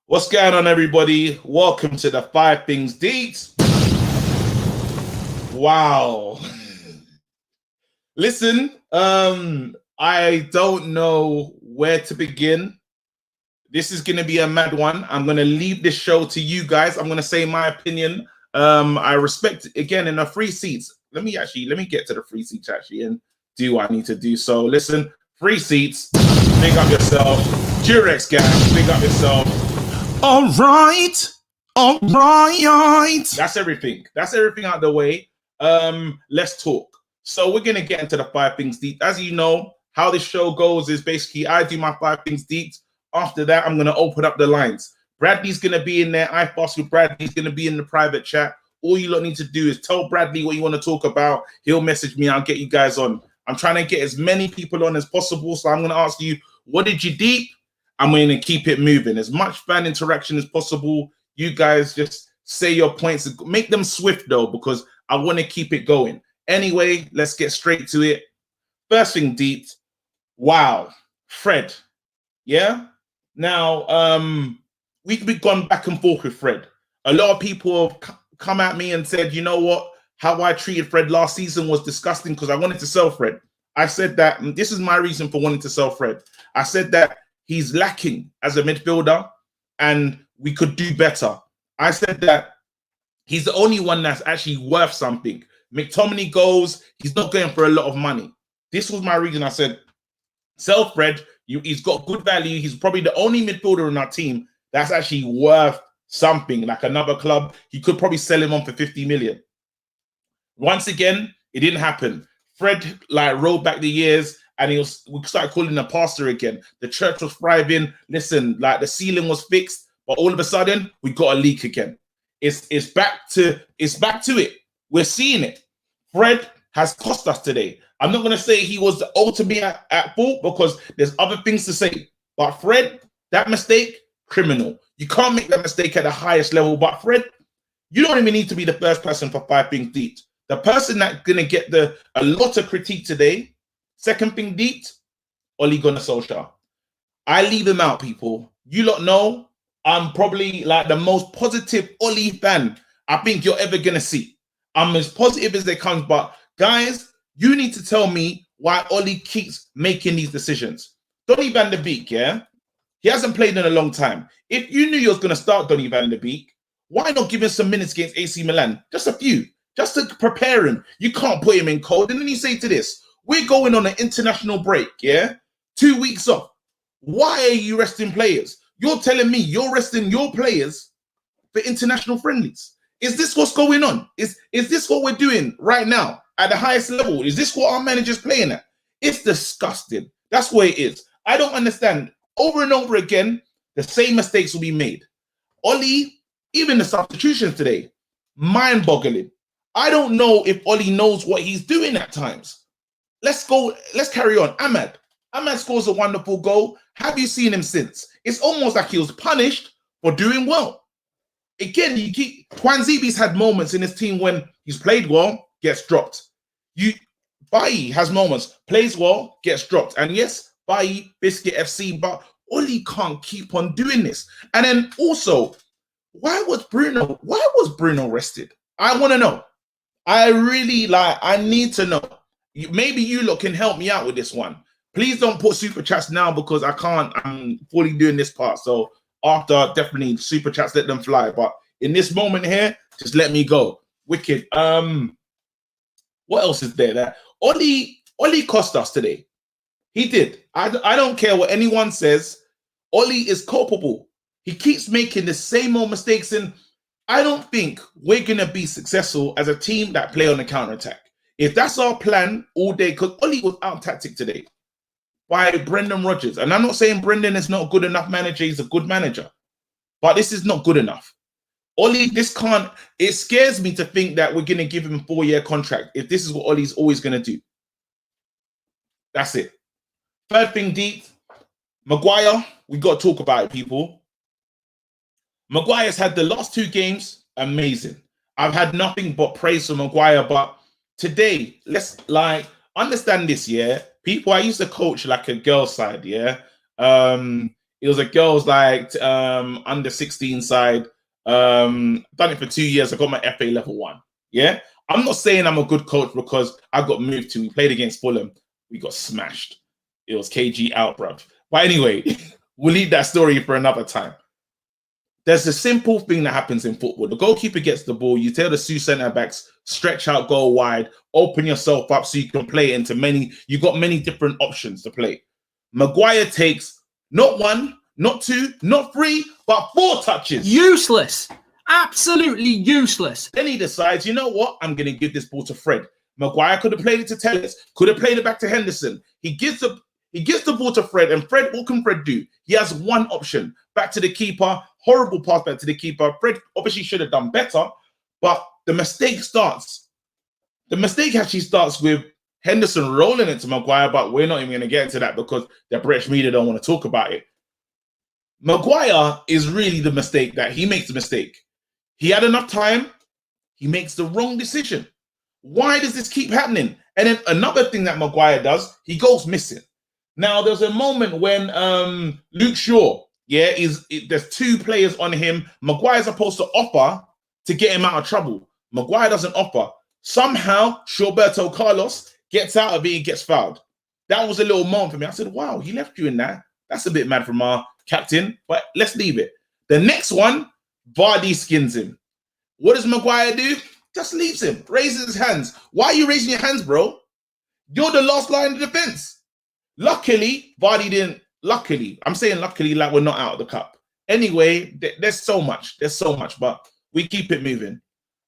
What's going on, everybody? Welcome to the Five Things Deets. Wow. Listen, I don't know where to begin. This is going to be a mad one. I'm going to leave this show to you guys. I'm going to say my opinion. I respect, again, in the free seats. Let me get to the free seats actually and do what I need to do. So listen, free seats, big up yourself. Durex gang, big up yourself. All right. That's everything. That's everything out the way. Let's talk. So we're going to get into the Five Things Deep. As you know, how this show goes is basically I do my Five Things Deep. After that, I'm going to open up the lines. Bradley's going to be in there. I fast with Bradley's going to be in the private chat. All you lot need to do is tell Bradley what you want to talk about. He'll message me. I'll get you guys on. I'm trying to get as many people on as possible. So I'm going to ask you, what did you deep? I'm going to keep it moving. As much fan interaction as possible. You guys just say your points. Make them swift, though, because I want to keep it going. Anyway, let's get straight to it. First thing deep. Wow. Fred. Yeah? Now, we've gone back and forth with Fred. A lot of people have come at me and said, you know what? How I treated Fred last season was disgusting because I wanted to sell Fred. I said that, and this is my reason for wanting to sell Fred. I said that he's lacking as a midfielder and we could do better. I said that he's the only one that's actually worth something. McTominay goes, he's not going for a lot of money. This was my reason. I said, sell Fred. He's got good value. He's probably the only midfielder in our team that's actually worth something, like another club. He could probably sell him on for 50 million. Once again, it didn't happen. Fred rolled back the years and we started calling him a pastor again. The church was thriving. Listen, the ceiling was fixed, but all of a sudden we got a leak again. It's back to it. We're seeing it. Fred has cost us today. I'm not going to say he was ultimately at fault because there's other things to say. But Fred, that mistake, criminal. You can't make that mistake at the highest level. But Fred, you don't even need to be the first person for Five Things Deep. The person that's going to get a lot of critique today, second thing deep, Ole Gunnar Solskjaer. I leave him out, people. You lot know I'm probably the most positive Ole fan I think you're ever going to see. I'm as positive as they come, but guys, you need to tell me why Ole keeps making these decisions. Donny van de Beek, yeah? He hasn't played in a long time. If you knew you was going to start Donny van de Beek, why not give him some minutes against AC Milan? Just a few. Just to prepare him. You can't put him in cold. And then you say to this, we're going on an international break, yeah? 2 weeks off. Why are you resting players? You're telling me you're resting your players for international friendlies. Is this what's going on? Is this what we're doing right now at the highest level? Is this what our manager's playing at? It's disgusting. That's what it is. I don't understand. Over and over again, the same mistakes will be made. Ole, even the substitutions today, mind-boggling. I don't know if Ole knows what he's doing at times. Let's carry on. Ahmad scores a wonderful goal. Have you seen him since? It's almost like he was punished for doing well. Again, Kwanzibi's had moments in his team when he's played well, gets dropped. Bailly has moments, plays well, gets dropped. And yes, Bailly, Biscuit FC, but Ole can't keep on doing this. And then also, why was Bruno rested? I want to know. I really I need to know. Maybe you lot can help me out with this one. Please don't put super chats now because I can't. I'm fully doing this part. So after, definitely super chats, let them fly. But in this moment here, just let me go. Wicked. What else is there? That Ole cost us today. He did. I don't care what anyone says. Ole is culpable. He keeps making the same old mistakes, and I don't think we're going to be successful as a team that play on the counter-attack. If that's our plan all day, because Ole was out tactic today by Brendan Rodgers. And I'm not saying Brendan is not a good enough manager. He's a good manager. But this is not good enough. Ole, it scares me to think that we're going to give him a 4-year contract if this is what Ole's always going to do. That's it. Third thing deep, Maguire, we got to talk about it, people. Maguire's had the last 2 games, amazing. I've had nothing but praise for Maguire, but today, let's understand this, yeah? People, I used to coach a girl's side, yeah? It was a girls like under 16 side. Done it for 2 years. I got my FA level 1. Yeah. I'm not saying I'm a good coach because I got moved to. We played against Fulham. We got smashed. It was KG out, bruv. But anyway, we'll leave that story for another time. There's a simple thing that happens in football. The goalkeeper gets the ball. You tell the 2 centre backs, stretch out, go wide, open yourself up so you can play into many. You got many different options to play. Maguire takes not 1, not 2, not 3, but 4 touches. Useless. Absolutely useless. Then he decides, you know what? I'm going to give this ball to Fred. Maguire could have played it to Telles, could have played it back to Henderson. He gives the ball to Fred, and Fred, what can Fred do? He has one option. Back to the keeper. Horrible pass back to the keeper. Fred obviously should have done better, but the mistake starts. The mistake actually starts with Henderson rolling it to Maguire, but we're not even going to get into that because the British media don't want to talk about it. Maguire is really the mistake that he makes the mistake. He had enough time. He makes the wrong decision. Why does this keep happening? And then another thing that Maguire does, he goes missing. Now, there's a moment when Luke Shaw, there's 2 players on him. Maguire's supposed to offer to get him out of trouble. Maguire doesn't offer. Somehow, Shawberto Carlos gets out of it, he gets fouled. That was a little moment for me. I said, wow, he left you in that. That's a bit mad from our captain, but let's leave it. The next one, Vardy skins him. What does Maguire do? Just leaves him, raises his hands. Why are you raising your hands, bro? You're the last line of defense. Luckily, Vardy didn't. Luckily, I'm saying luckily like we're not out of the cup. Anyway, there's so much. There's so much, but we keep it moving.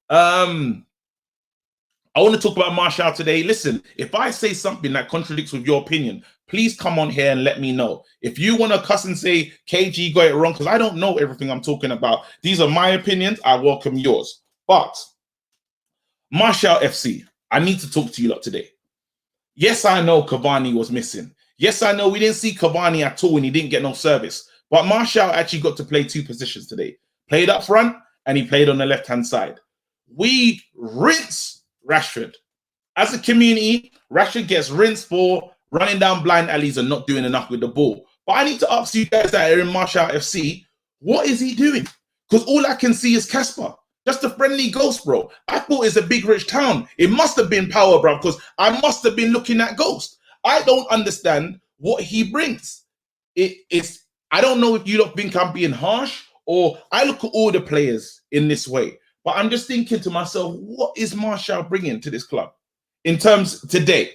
I want to talk about Martial today. Listen, if I say something that contradicts with your opinion, please come on here and let me know. If you want to cuss and say KG got it wrong, because I don't know everything I'm talking about. These are my opinions. I welcome yours. But Martial FC, I need to talk to you lot today. Yes, I know Cavani was missing. Yes, I know we didn't see Cavani at all and he didn't get no service. But Martial actually got to play 2 positions today. Played up front and he played on the left-hand side. We rinse Rashford. As a community, Rashford gets rinsed for running down blind alleys and not doing enough with the ball. But I need to ask you guys that are in Martial FC, what is he doing? Because all I can see is Casper. Just a friendly ghost, bro. I thought it's a big rich town. It must have been power, bro, because I must have been looking at Ghost. I don't understand what he brings. I don't know if you don't think I'm being harsh or I look at all the players in this way. But I'm just thinking to myself, what is Martial bringing to this club in terms today?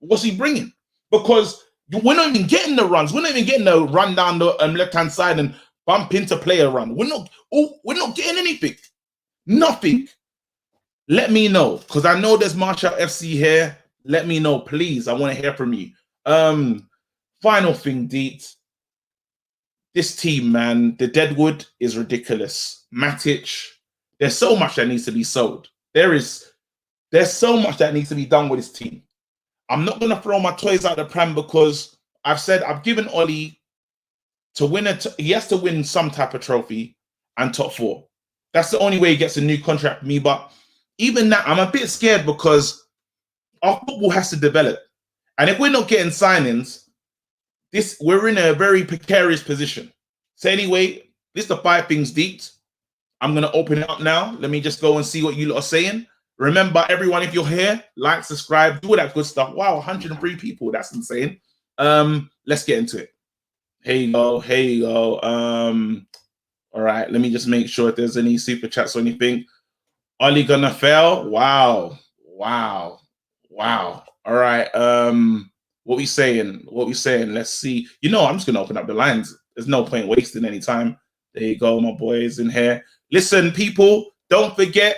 What's he bringing? Because we're not even getting the runs. We're not even getting the run down the left-hand side and bump into player run. We're not getting anything. Nothing. Let me know, because I know there's Martial FC here. Let me know, please. I want to hear from you. Final thing, Deet. This team, man, the Deadwood is ridiculous. Matic, there's so much that needs to be sold. There's so much that needs to be done with this team. I'm not going to throw my toys out the pram because I've given Ollie to win he has to win some type of trophy and top 4. That's the only way he gets a new contract for me. But even that, I'm a bit scared because our football has to develop. And if we're not getting signings, we're in a very precarious position. So anyway, this is the 5 things deep. I'm going to open it up now. Let me just go and see what you lot are saying. Remember, everyone, if you're here, like, subscribe, do all that good stuff. Wow, 103 people. That's insane. Let's get into it. Here you go. Here you go. All right, let me just make sure if there's any super chats or anything. Ollie gonna fail? Wow. Wow. Wow. All right. What we saying? What we saying? Let's see. You know, I'm just gonna open up the lines. There's no point wasting any time. There you go, my boys in here. Listen, people, don't forget.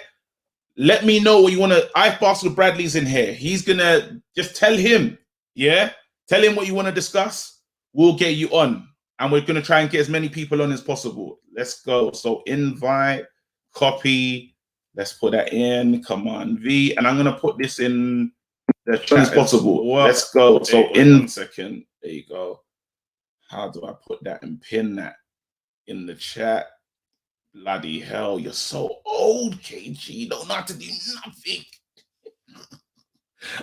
Let me know what you want to. Arsenal Bradley's in here. He's gonna just tell him. Yeah, tell him what you want to discuss. We'll get you on, and we're gonna try and get as many people on as possible. Let's go. So invite, copy. Let's put that in. Come on, V, and I'm gonna put this in the chat as possible. Well, let's go. So in 1 second. There you go. How do I put that and pin that in the chat? Bloody hell, you're so old, KG. You don't know how to do nothing.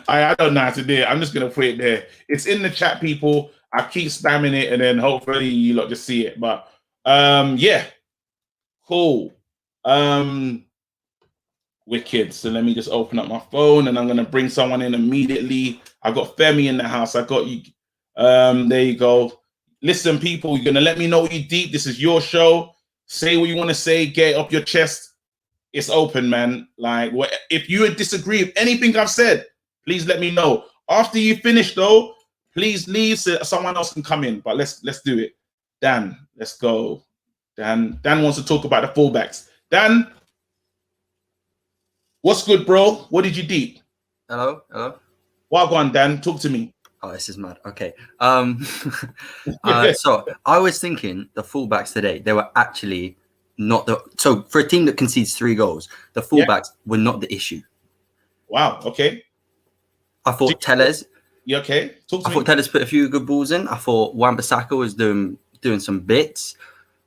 I don't know how to do it. I'm just going to put it there. It's in the chat, people. I keep spamming it, and then hopefully you lot just see it. But yeah, cool. Wicked. So let me just open up my phone, and I'm gonna bring someone in immediately. I got Femi in the house. I got you. There you go. Listen, people, you're gonna let me know you deep. This is your show. Say what you want to say. Get it up your chest. It's open, man. Like, if you disagree with anything I've said, please let me know. After you finish, though, please leave so someone else can come in. But let's do it. Dan, let's go. Dan wants to talk about the fullbacks. Dan, what's good, bro? What did you deep? Hello. Well gone, Dan. Talk to me. Oh, this is mad. Okay. So I was thinking the fullbacks today, they were actually not the. So for a team that concedes 3 goals, the fullbacks were not the issue. Wow. Okay. I thought Tellez. You okay? Talk to me. I thought Tellez put a few good balls in. I thought Wan-Bissaka was doing some bits.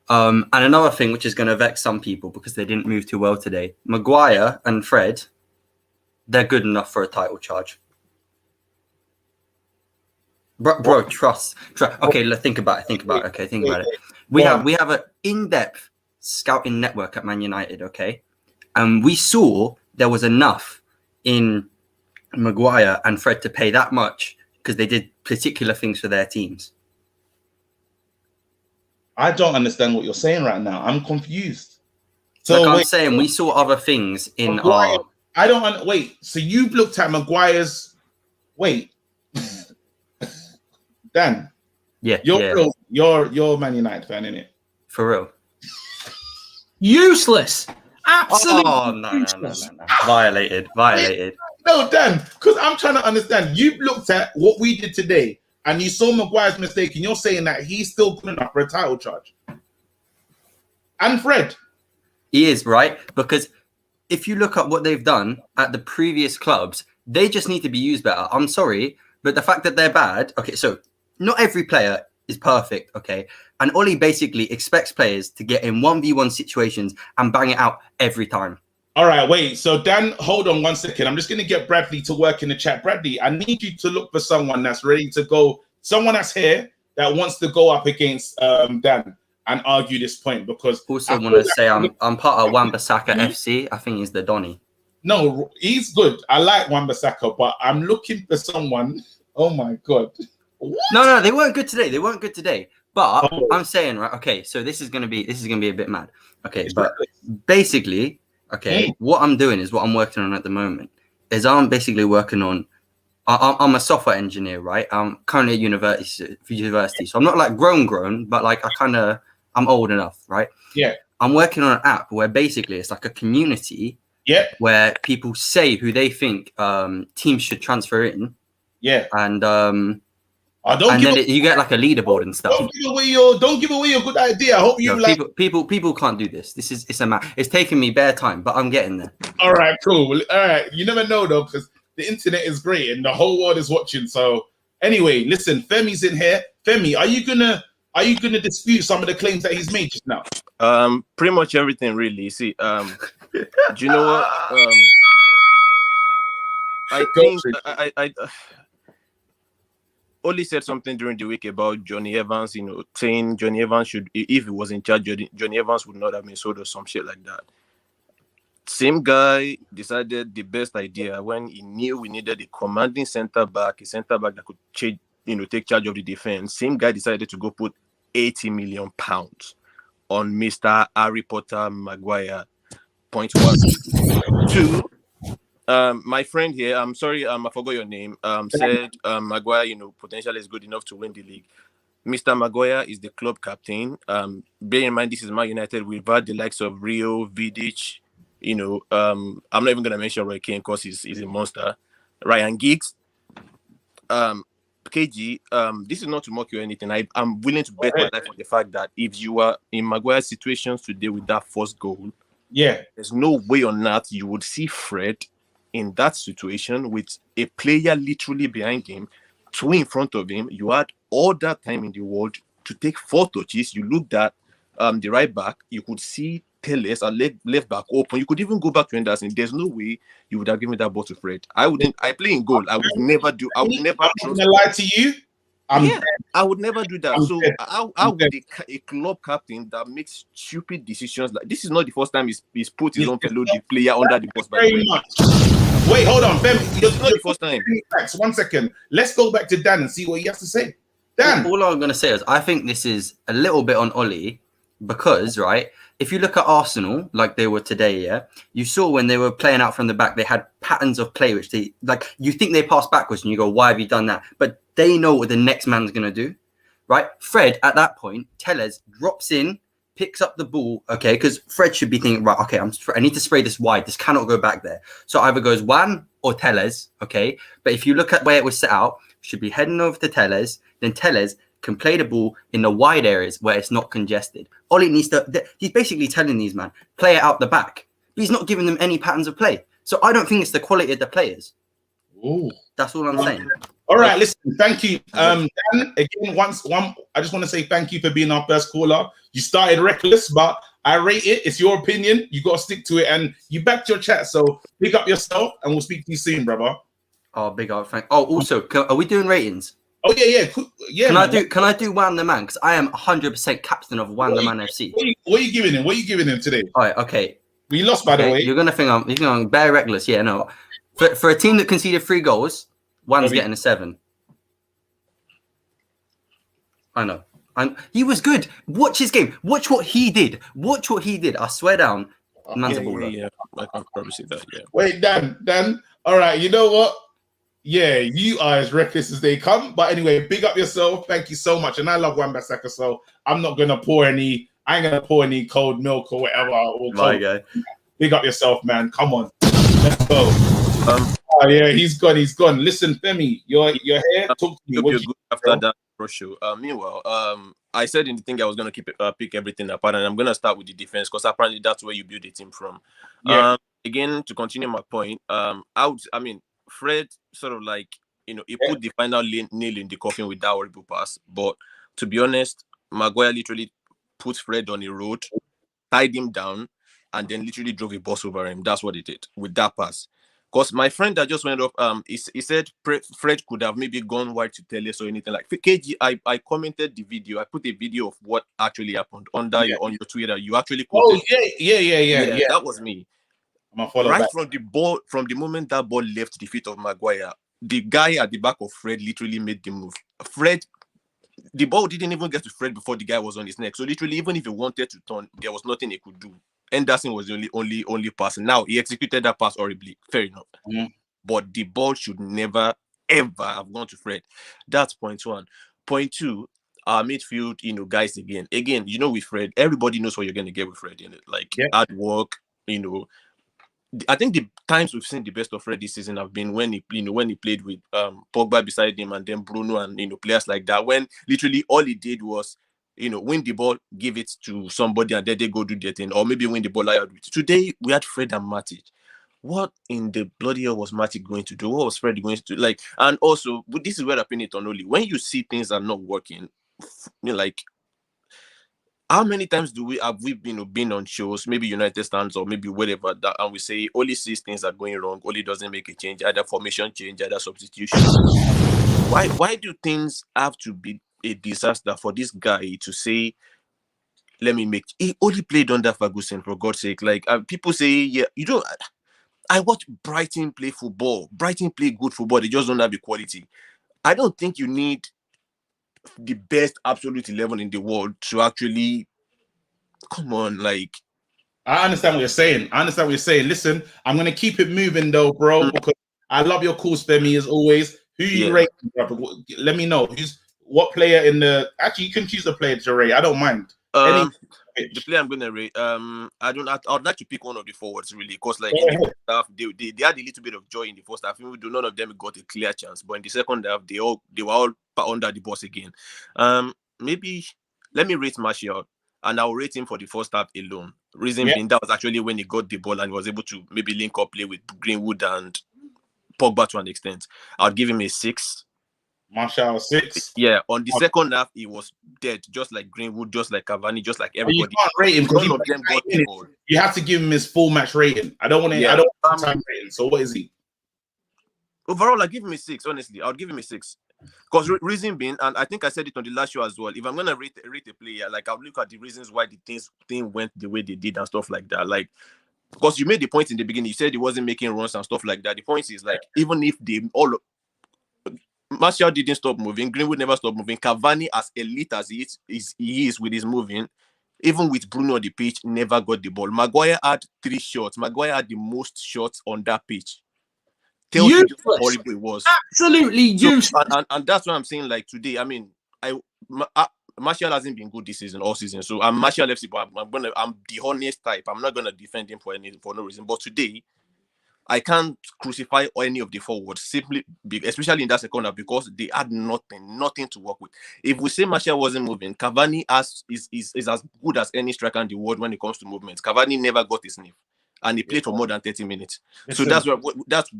And another thing which is going to vex some people because they didn't move too well today. Maguire and Fred, they're good enough for a title charge. Bro, trust. Okay, let's think about it. Okay, think about it. We have an in-depth scouting network at Man United, okay? And we saw there was enough in Maguire and Fred to pay that much because they did particular things for their teams. I don't understand what you're saying right now. I'm confused. So I'm saying we saw other things in Maguire, I don't wait. So you've looked at Maguire's. Wait, Dan. Yeah, you're Man United fan, innit? For real. Useless. Absolutely. Oh no. Violated. No, Dan, because I'm trying to understand. You've looked at what we did today, and you saw Maguire's mistake, and you're saying that he's still good enough for a title charge. And Fred. He is, right? Because if you look at what they've done at the previous clubs, they just need to be used better. I'm sorry, but the fact that they're bad, okay, so not every player is perfect, okay? And Ollie basically expects players to get in 1v1 situations and bang it out every time. All right, wait. So, Dan, hold on 1 second. I'm just going to get Bradley to work in the chat. Bradley, I need you to look for someone that's ready to go, someone that's here that wants to go up against Dan and argue this point, because also want to say I'm part of Wan-Bissaka FC. I think he's the Donny. No, he's good. I like Wan-Bissaka, but I'm looking for someone. Oh my god! What? No, they weren't good today. But I'm saying, right? Okay, so this is gonna be a bit mad. Okay, but basically, okay, what I'm doing is what I'm working on at the moment is I'm basically working on. I'm a software engineer, right? I'm currently at university, so I'm not like grown, but like I'm old enough, right? Yeah. I'm working on an app where basically it's like a community. Yeah. Where people say who they think teams should transfer in. Yeah. And you get like a leaderboard and stuff. Don't give away your good idea. I hope you people can't do this. It's taking me bare time, but I'm getting there. All right, cool. All right. You never know though, because the internet is great and the whole world is watching. So anyway, listen, Femi's in here. Femi, are you gonna dispute some of the claims that he's made just now? Pretty much everything, really. See, do you know what? I think I Oli said something during the week about Johnny Evans, saying Johnny Evans should, if he was in charge, Johnny Evans would not have been sold or some shit like that. Same guy decided the best idea when he knew we needed a commanding center back, a center back that could take charge of the defense. Same guy decided to go put £80 million on Mr. Harry Potter Maguire. Point 1. 2. My friend here, I'm sorry, I forgot your name, said Maguire, potentially is good enough to win the league. Mr. Maguire is the club captain. Bear in mind, this is Man United. We've had the likes of Rio, Vidic, I'm not even going to mention Roy Keane because he's a monster. Ryan Giggs. KG, this is not to mock you or anything. I'm willing to bet my life on the fact that if you are in Maguire's situations today with that first goal, there's no way on earth you would see Fred in that situation with a player literally behind him, 2 in front of him. You had all that time in the world to take 4 touches. You looked at the right back, you could see Telles, a left back open. You could even go back to Henderson. There's no way you would have given that ball to Fred. I play in goal. I would never do. I would never. I'm gonna lie to you. I would never do that. I'm So dead. how would a club captain that makes stupid decisions like this is not the first time he's put his own fellow player under the bus, by the way. Very much. Wait, hold on, Femi. It's not the first time. Facts. 1 second. Let's go back to Dan and see what he has to say. Dan. All I'm going to say is I think this is a little bit on Ollie because, right, if you look at Arsenal like they were today, yeah, you saw when they were playing out from the back, they had patterns of play which they like. You think they pass backwards and you go, why have you done that? But they know what the next man's going to do, right? Fred at that point, Tellez drops in, picks up the ball, okay, because Fred should be thinking, right, okay, I need to spray this wide. This cannot go back there. So either goes Juan or Tellez, okay? But if you look at where it was set out, should be heading over to Tellez, then Tellez can play the ball in the wide areas where it's not congested. Ollie needs to, he's basically telling these man, play it out the back. But he's not giving them any patterns of play. So I don't think it's the quality of the players. Ooh. That's all I'm saying. All right, listen, thank you. Dan, again, I just want to say thank you for being our first caller. You started reckless, but I rate it. It's your opinion. You got to stick to it, and you backed your chat. So pick up yourself, and we'll speak to you soon, brother. Oh, big up, Frank. Oh, also, are we doing ratings? Oh yeah. Can I do Juan the Man? Because I am 100% captain of Juan the Man FC. What are you giving him? What are you giving him today? All right, okay. We lost, by the way. You're gonna think I'm very reckless. Yeah, no. For a team that conceded 3 goals, Juan's getting a 7. I know. He was good. Watch his game. Watch what he did. I swear down. Man's a baller. Yeah, I can probably see that. Yeah. Wait, Dan. All right, you know what? Yeah, you are as reckless as they come. But anyway, big up yourself. Thank you so much. And I love Wan-Bissaka, so I'm not gonna pour any. I ain't gonna pour any cold milk or whatever. My guy. Big up yourself, man. Come on, let's go. Oh yeah, he's gone. Listen, Femi, you're here. Talk to me. You're good after that show. Meanwhile, I said in the thing I was gonna pick everything apart, and I'm gonna start with the defense because apparently that's where you build a team from. Yeah. Again, to continue my point, Fred sort of like he put the final nail in the coffin with that horrible pass. But to be honest, Maguire literally put Fred on the road, tied him down, and then literally drove a bus over him. That's what he did with that pass. Because my friend that just went up, he said Fred could have maybe gone wide to Tellez or anything like. KG, I commented the video. I put a video of what actually happened on your Twitter. You actually quoted. Oh yeah. That was me. Right from the moment that ball left the feet of Maguire, the guy at the back of Fred literally made the move. The ball didn't even get to Fred before the guy was on his neck. So literally, even if he wanted to turn, there was nothing he could do. Henderson was the only person. Now he executed that pass horribly. Fair enough. But the ball should never ever have gone to Fred. That's point 1. Point 2, our midfield, guys again, with Fred, everybody knows what you're gonna get with Fred, hard work, I think the times we've seen the best of Fred this season have been when he played with Pogba beside him and then Bruno and players like that. When literally all he did was win the ball, give it to somebody, and then they go do their thing, or maybe win the ball out. Today we had Fred and Matic. What in the bloody hell was Matic going to do? What was Fred going to do? And also this is where I pin it on Oli. When you see things are not working, how many times have we been on shows, maybe United stands or maybe whatever, and we say Oli sees things are going wrong, Oli doesn't make a change, either formation change, either substitution. Why do things have to be a disaster for this guy to say, let me make? He only played under Ferguson, for God's sake. People say, yeah, I watch Brighton play football. Brighton play good football. They just don't have the quality. I don't think you need the best absolute 11 in the world to actually come on. I understand what you're saying. Listen, I'm gonna keep it moving though, bro, because I love your calls, Femi, as always. Who you rate? Let me know. What player in the? Actually, you can choose the player to rate. I don't mind. The player I'm gonna rate. I'd like to pick one of the forwards really, because in the first half they had a little bit of joy in the first half. Even though none of them got a clear chance, but in the second half they were all under the bus again. Maybe let me rate Martial, and I'll rate him for the first half alone. Reason being, that was actually when he got the ball and was able to maybe link up play with Greenwood and Pogba to an extent. I'll give him a 6. Martial 6. Yeah, on the second half, he was dead, just like Greenwood, just like Cavani, just like everybody. You can't rate him because you have to give him his full match rating. I don't want to. I don't want time rating. So what is he? Overall, I give him a 6. Honestly, I'll give him a 6. Because reason being, and I think I said it on the last show as well. If I'm gonna rate a player, like I'll look at the reasons why the thing went the way they did and stuff like that. Like, because you made the point in the beginning, you said he wasn't making runs and stuff like that. The point is, like, even if they all Martial didn't stop moving, Greenwood never stopped moving. Cavani, as elite as he is with his moving, even with Bruno on the pitch, never got the ball. Maguire had 3 shots. Maguire had the most shots on that pitch. Tells you just how horrible it was. Absolutely useless. And that's what I'm saying. Like today, I mean, Martial hasn't been good this season, all season. So I'm Martial FC, but I'm the honest type. I'm not gonna defend him for no reason. But today, I can't crucify any of the forwards simply, especially in that second half, because they had nothing to work with. If we say Martial wasn't moving, Cavani is as good as any striker in the world when it comes to movements. Cavani never got his sniff, and he played for more than 30 minutes. So that's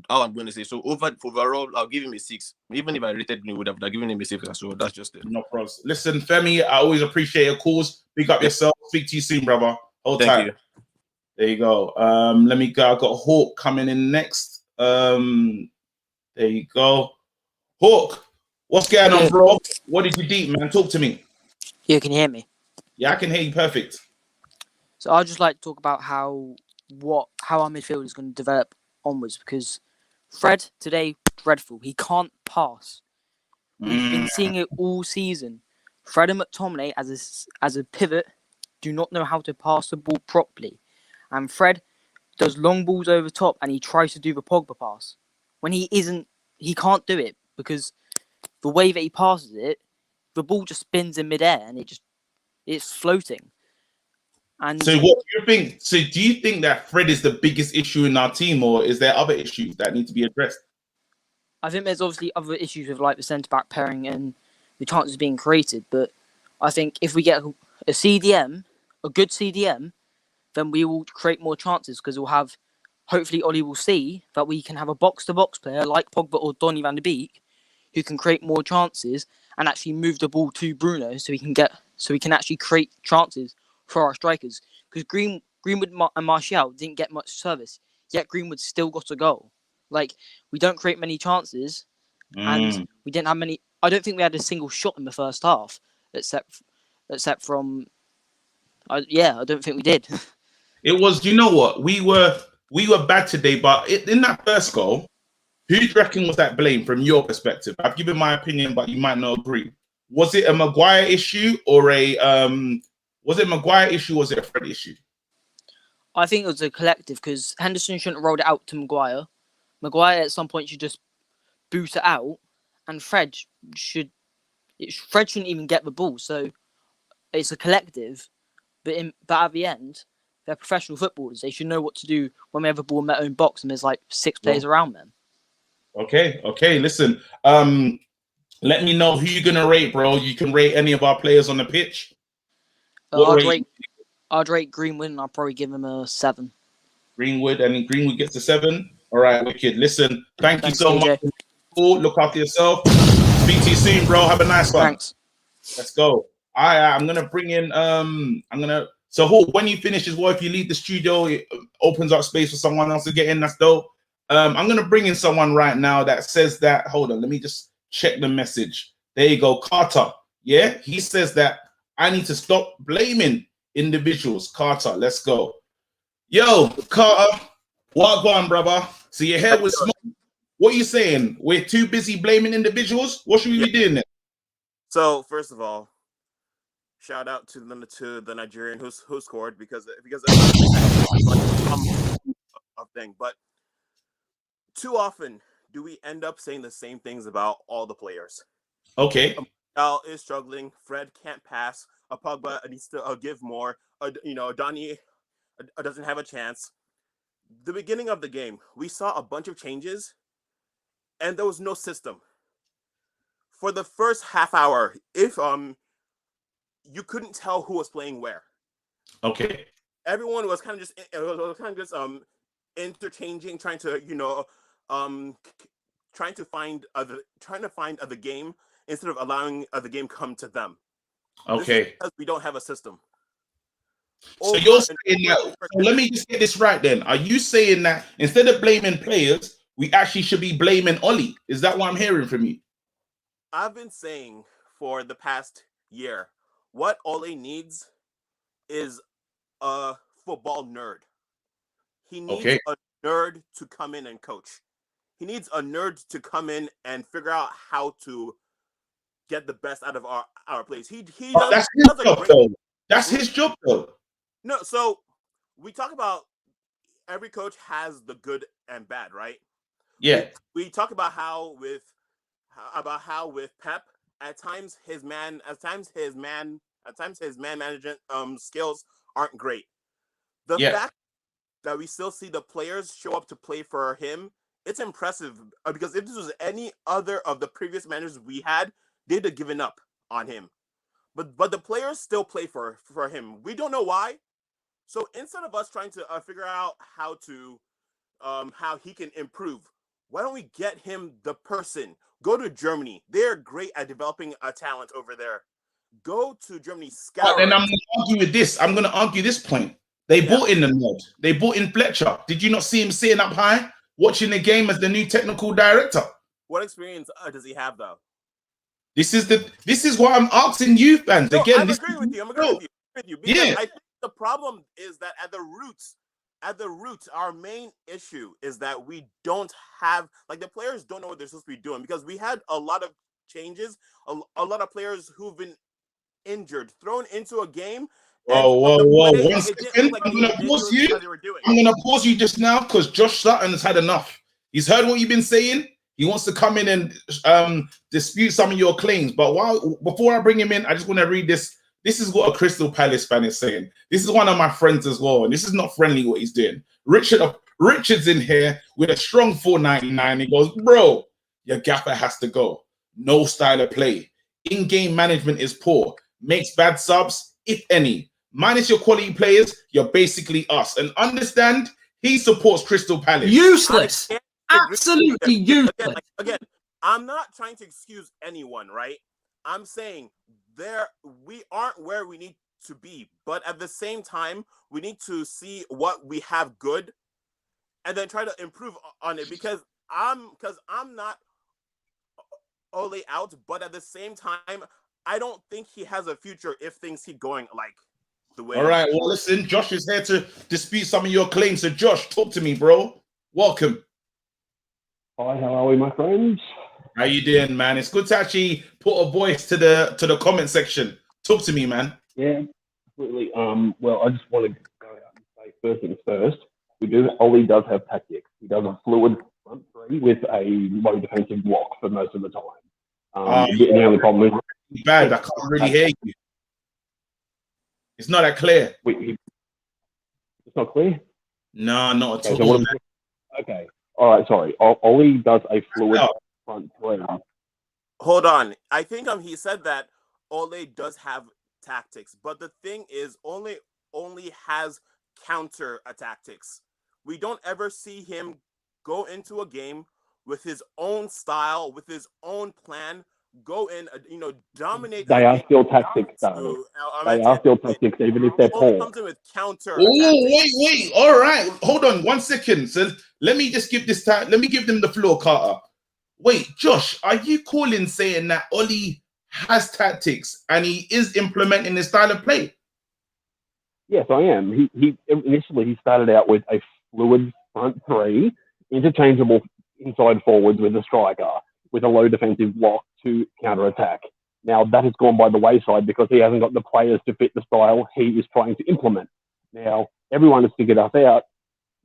how I'm going to say. So overall, I'll give him a 6. Even if I rated him, would have given him a 6. So that's just it. No problems. Listen, Femi, I always appreciate your calls. Pick up yourself. Speak to you soon, brother. Hold tight. Thank you. There you go. Let me go. I've got Hawk coming in next. There you go. Hawk, what's going on, bro? What did you deep, man? Talk to me. Yeah, can you hear me? Yeah, I can hear you perfect. So I'd just like to talk about how our midfield is going to develop onwards, because Fred today, dreadful. He can't pass. We've been seeing it all season. Fred and McTominay as a pivot do not know how to pass the ball properly. And Fred does long balls over top, and he tries to do the Pogba pass. When he can't do it, because the way that he passes it, the ball just spins in midair and it's floating. And so what do you think? So do you think that Fred is the biggest issue in our team, or is there other issues that need to be addressed? I think there's obviously other issues with like the centre-back pairing and the chances being created, but I think if we get a CDM, a good CDM, then we will create more chances, because we'll have, hopefully Ollie will see that we can have a box-to-box player like Pogba or Donny van de Beek who can create more chances and actually move the ball to Bruno so we can actually create chances for our strikers. Because Greenwood and Martial didn't get much service, yet Greenwood still got a goal. Like, we don't create many chances, and we didn't have many. I don't think we had a single shot in the first half, except from. I don't think we did. It was, you know what? We were bad today, but in that first goal, who do you reckon was that blame from your perspective? I've given my opinion, but you might not agree. Was it a Maguire issue or was it Maguire issue or was it a Fred issue? I think it was a collective, because Henderson shouldn't have rolled it out to Maguire. Maguire at some point should just boot it out, and Fred shouldn't even get the ball. So it's a collective, but at the end, they're professional footballers. They should know what to do when we have a ball in their own box and there's like 6 players around them. Okay. Listen, let me know who you're gonna rate, bro. You can rate any of our players on the pitch. I'd rate Greenwood, and I'll probably give him a 7. Greenwood gets a 7. All right, wicked. Listen, thanks you so much. Look after yourself. Speak to you soon, bro. Have a nice one. Thanks. Let's go. I'm gonna bring in. So Hawk, when you finish as well, if you leave the studio, it opens up space for someone else to get in. That's dope. I'm gonna bring in someone right now that says that. Hold on, let me just check the message. There you go, Carter. Yeah, he says that I need to stop blaming individuals. Carter, let's go. Yo, Carter, what going, brother? So your head was small. What are you saying? We're too busy blaming individuals? What should we be doing then? So first of all, shout out to the Nigerian who scored because of thing. But too often do we end up saying the same things about all the players. Okay. Al is struggling. Fred can't pass. Pogba needs to give more. Donny doesn't have a chance. The beginning of the game, we saw a bunch of changes, and there was no system. For the first half hour, if you couldn't tell who was playing where. Okay. Everyone was kind of just interchanging, trying to find other game instead of allowing the game come to them. Okay. Because we don't have a system. So you're saying that, so let me just get this right then. Are you saying that instead of blaming players, we actually should be blaming Ollie? Is that what I'm hearing from you? I've been saying for the past year, what Ole needs is a football nerd. He needs a nerd to come in and coach. He needs a nerd to come in and figure out how to get the best out of our players. He does. That's his job, though. That's his job, though. No, so we talk about every coach has the good and bad, right? Yeah. We talk about how with Pep, at times his man management skills aren't great. The fact that we still see the players show up to play for him, it's impressive, because if this was any other of the previous managers we had, they'd have given up on him. But the players still play for him. We don't know why. So instead of us trying to figure out how he can improve, why don't we get him the person? Go to Germany. They're great at developing a talent over there. Go to Germany. Scout. Then I'm going to argue with this. I'm going to argue this point. They bought in the nerd. They bought in Fletcher. Did you not see him sitting up high, watching the game as the new technical director? What experience does he have, though? This is what I'm asking you, fans. No, Again, I'm agreeing with you. Because I think the problem is that at the roots, our main issue is that we don't have, like, the players don't know what they're supposed to be doing, because we had a lot of changes, a lot of players who've been injured, thrown into a game. Whoa. 1 second. I'm going to pause you just now, because Josh Sutton has had enough. He's heard what you've been saying. He wants to come in and dispute some of your claims. But before I bring him in, I just want to read this. This is what a Crystal Palace fan is saying. This is one of my friends as well, and this is not friendly what he's doing. Richard's in here with a strong 499. He goes, bro, your gaffer has to go. No style of play. In-game management is poor. Makes bad subs, if any. Minus your quality players, you're basically us. And understand, he supports Crystal Palace. Useless. Absolutely useless. Again, I'm not trying to excuse anyone, right? I'm saying we aren't where we need to be, but at the same time, we need to see what we have good and then try to improve on it, because I'm not Ole out, but at the same time, I don't think he has a future if things keep going like the way. All right, well, listen, Josh is here to dispute some of your claims. So, Josh, talk to me, bro. Welcome. Hi, how are we, my friends? How you doing, man? It's good to actually put a voice to the comment section. Talk to me, man. Yeah, absolutely. Well, I just want to go out and say first things first. Ole does have tactics. He does a fluid front three with a low defensive block for most of the time. The only problem is bad. I can't really hear you. It's not that clear. It's not clear? No, not at all. So okay. All right, sorry. Ole does a fluid front three. Hold on. I think he said that Ole does have tactics, but the thing is, Ole only has counter tactics. We don't ever see him go into a game with his own style, with his own plan, go in, dominate. They are still tactics, though. They are still tactics, even if they're poor. Comes in with counter. Wait. All right, hold on 1 second. So let me just give this time. Let me give them the floor, Carter. Wait, Josh, are you saying that Ole has tactics and he is implementing his style of play? Yes, I am. He initially started out with a fluid front three, interchangeable inside forwards with a striker, with a low defensive block to counter attack. Now that has gone by the wayside because he hasn't got the players to fit the style he is trying to implement. Now everyone has figured us out.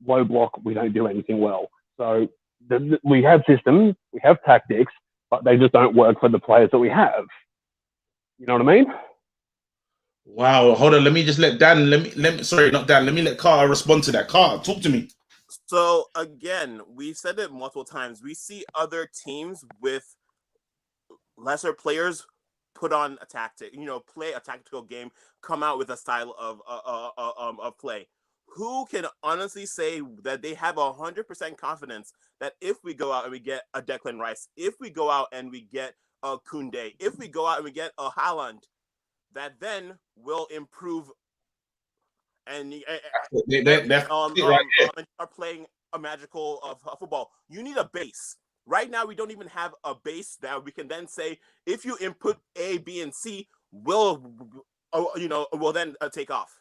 Low block, we don't do anything well. So we have systems, we have tactics, but they just don't work for the players that we have. You know what I mean? Wow, hold on. Let me just let Dan. Sorry, not Dan. Let me let Carter respond to that. Carter, talk to me. So again, we've said it multiple times. We see other teams with lesser players put on a tactic, play a tactical game, come out with a style of play. Who can honestly say that they have 100% confidence that if we go out and we get a Declan Rice, if we go out and we get a Koundé, if we go out and we get a Haaland, that then will improve and are playing a magical football? You need a base. Right now, we don't even have a base that we can then say, if you input A, B, and C, will then take off.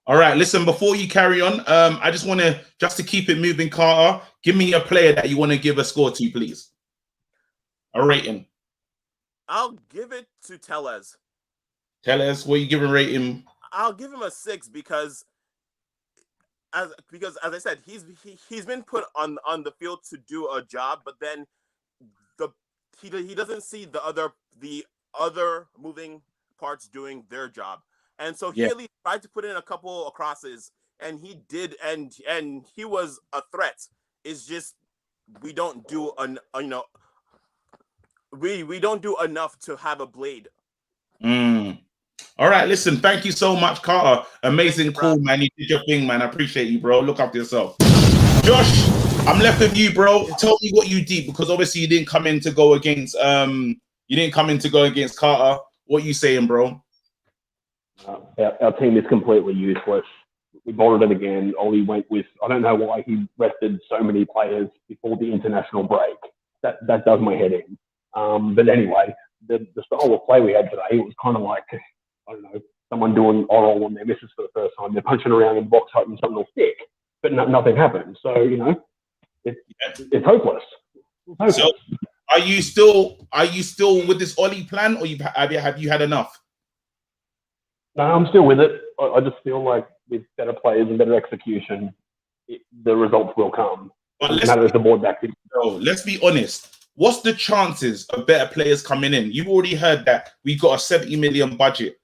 All right, listen, before you carry on, I just want to, just to keep it moving, Carter, give me a player that you want to give a score to, please. A rating. I'll give it to Tellez. Tellez, what are you giving rating? I'll give him a 6 because as I said, he's been put on the field to do a job, but then he doesn't see the other moving parts doing their job. And so he at least tried to put in a couple of crosses, and he did, and he was a threat. It's just we don't do we don't do enough to have a blade. All right, listen, thank you so much, Carter. Amazing call, man. You did your thing, man. I appreciate you, bro. Look after yourself. Josh, I'm left with you, bro. Tell me what you did, because obviously you didn't come in to go against Carter. What you saying, bro? Our team is completely useless. We bottled it again. Ollie went with, I don't know why he rested so many players before the international break. That does my head in. But anyway, the style of play we had today, it was kind of like, I don't know, someone doing oral on their misses for the first time. They're punching around in the box hoping something will stick, but nothing happens. So, it's hopeless. So are you still with this Ollie plan, or have you had enough? No, I'm still with it. I just feel like with better players and better execution, the results will come. But let's be honest. What's the chances of better players coming in? You've already heard that we've got a 70 million budget.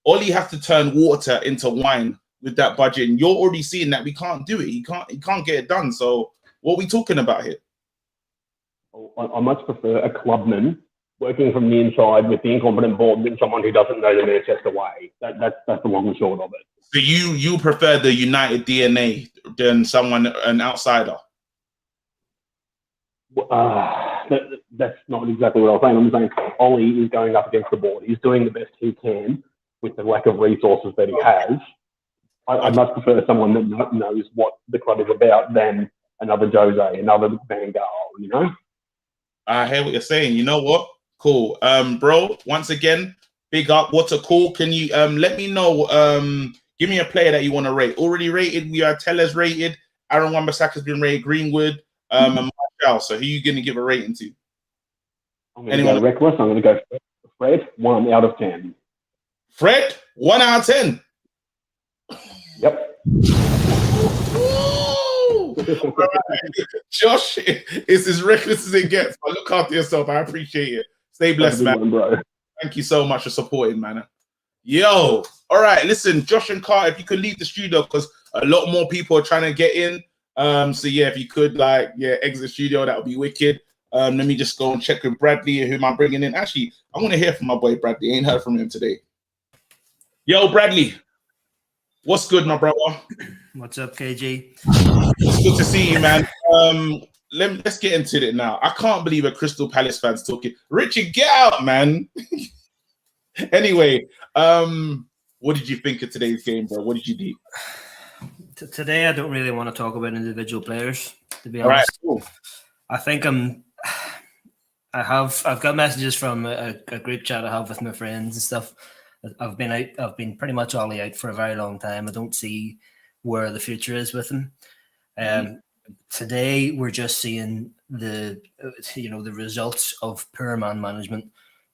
Ollie has to turn water into wine with that budget, and you're already seeing that we can't do it. He can't get it done. So what are we talking about here? I much prefer a clubman working from the inside with the incompetent board than someone who doesn't know the Manchester way. That's the long and short of it. So you prefer the United DNA than an outsider? That's not exactly what I was saying. I'm saying Ollie is going up against the board. He's doing the best he can with the lack of resources that he has. I'd much prefer someone that knows what the club is about than another Jose, another Van Gaal, I hear what you're saying. You know what? Cool. Bro, once again, big up. What's a call? Can you let me know? Give me a player that you want to rate. Already rated. We are Tellez rated. Aaron Wan-Bissaka's been rated. Greenwood. And Martial. So who are you going to give a rating to? I'm going to go reckless. I'm going to go Fred, 1 out of 10. Fred, 1 out of 10. Yep. Josh, it's as reckless as it gets. But look after yourself. I appreciate it. Stay blessed, man. Bro. Thank you so much for supporting, man. Yo, all right. Listen, Josh and Carter, if you could leave the studio, because a lot more people are trying to get in. So yeah, if you could exit the studio, that would be wicked. Let me just go and check with Bradley, who am I bringing in. Actually, I want to hear from my boy Bradley. I ain't heard from him today. Yo, Bradley. What's good, my brother? What's up, KG? It's good to see you, man. Let's get into it now. I can't believe a Crystal Palace fan's talking. Richard, get out, man. Anyway, what did you think of today's game, bro? What did you do? Today, I don't really want to talk about individual players, to be honest. All right, cool. I think I've got messages from a group chat I have with my friends and stuff. I've been pretty much all out for a very long time. I don't see where the future is with him. Today we're just seeing the results of poor man management,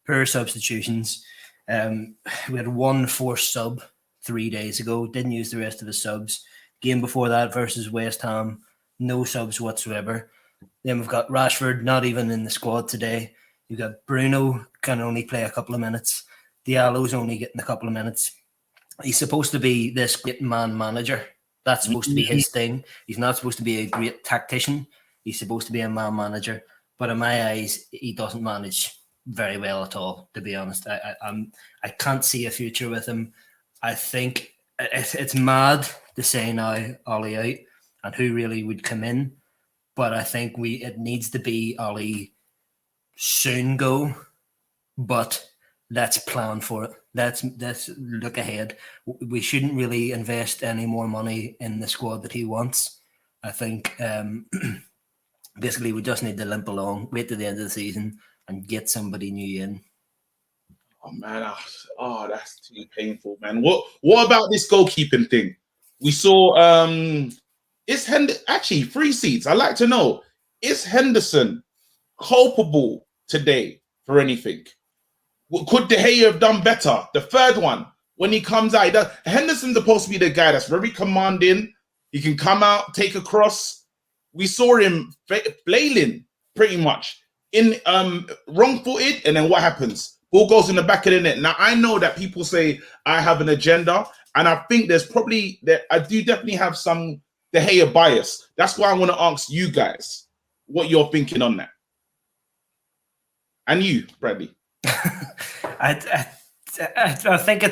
poor substitutions. We had one forced sub 3 days ago, didn't use the rest of the subs. Game before that versus West Ham, no subs whatsoever. Then we've got Rashford not even in the squad today. You've got Bruno can only play a couple of minutes. Diallo's only getting a couple of minutes. He's supposed to be this great man manager. That's supposed to be his thing. He's not supposed to be a great tactician. He's supposed to be a man manager. But in my eyes, he doesn't manage very well at all, to be honest. I can't see a future with him. I think it's mad to say now Ollie out and who really would come in. But I think it needs to be Ollie soon go. But let's plan for it. Let's look ahead. We shouldn't really invest any more money in the squad that he wants. I think Basically, we just need to limp along, wait to the end of the season, and get somebody new in. Oh man, that's too painful, man. What about this goalkeeping thing? We saw is actually 3 seats. I'd like to know, is Henderson culpable today for anything? Could De Gea have done better? The third one, when he comes out, Henderson's supposed to be the guy that's very commanding. He can come out, take a cross. We saw him flailing pretty much in wrong-footed, and then what happens? Ball goes in the back of the net. Now I know that people say I have an agenda, and I think I do definitely have some De Gea bias. That's why I want to ask you guys what you're thinking on that, and you, Bradley. I think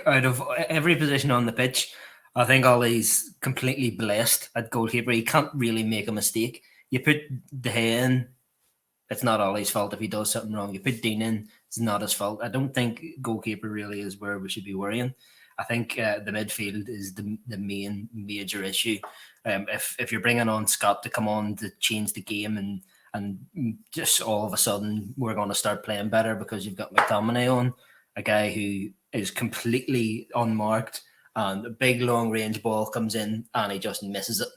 out of every position on the pitch, I think Ollie's completely blessed at goalkeeper. He can't really make a mistake. You put De Gea in, it's not Ollie's fault if he does something wrong. You put Dean in, it's not his fault. I don't think goalkeeper really is where we should be worrying. I think the midfield is the main major issue. If you're bringing on Scott to come on to change the game and just all of a sudden we're going to start playing better because you've got McTominay on, a guy who is completely unmarked, and a big long range ball comes in and he just misses it.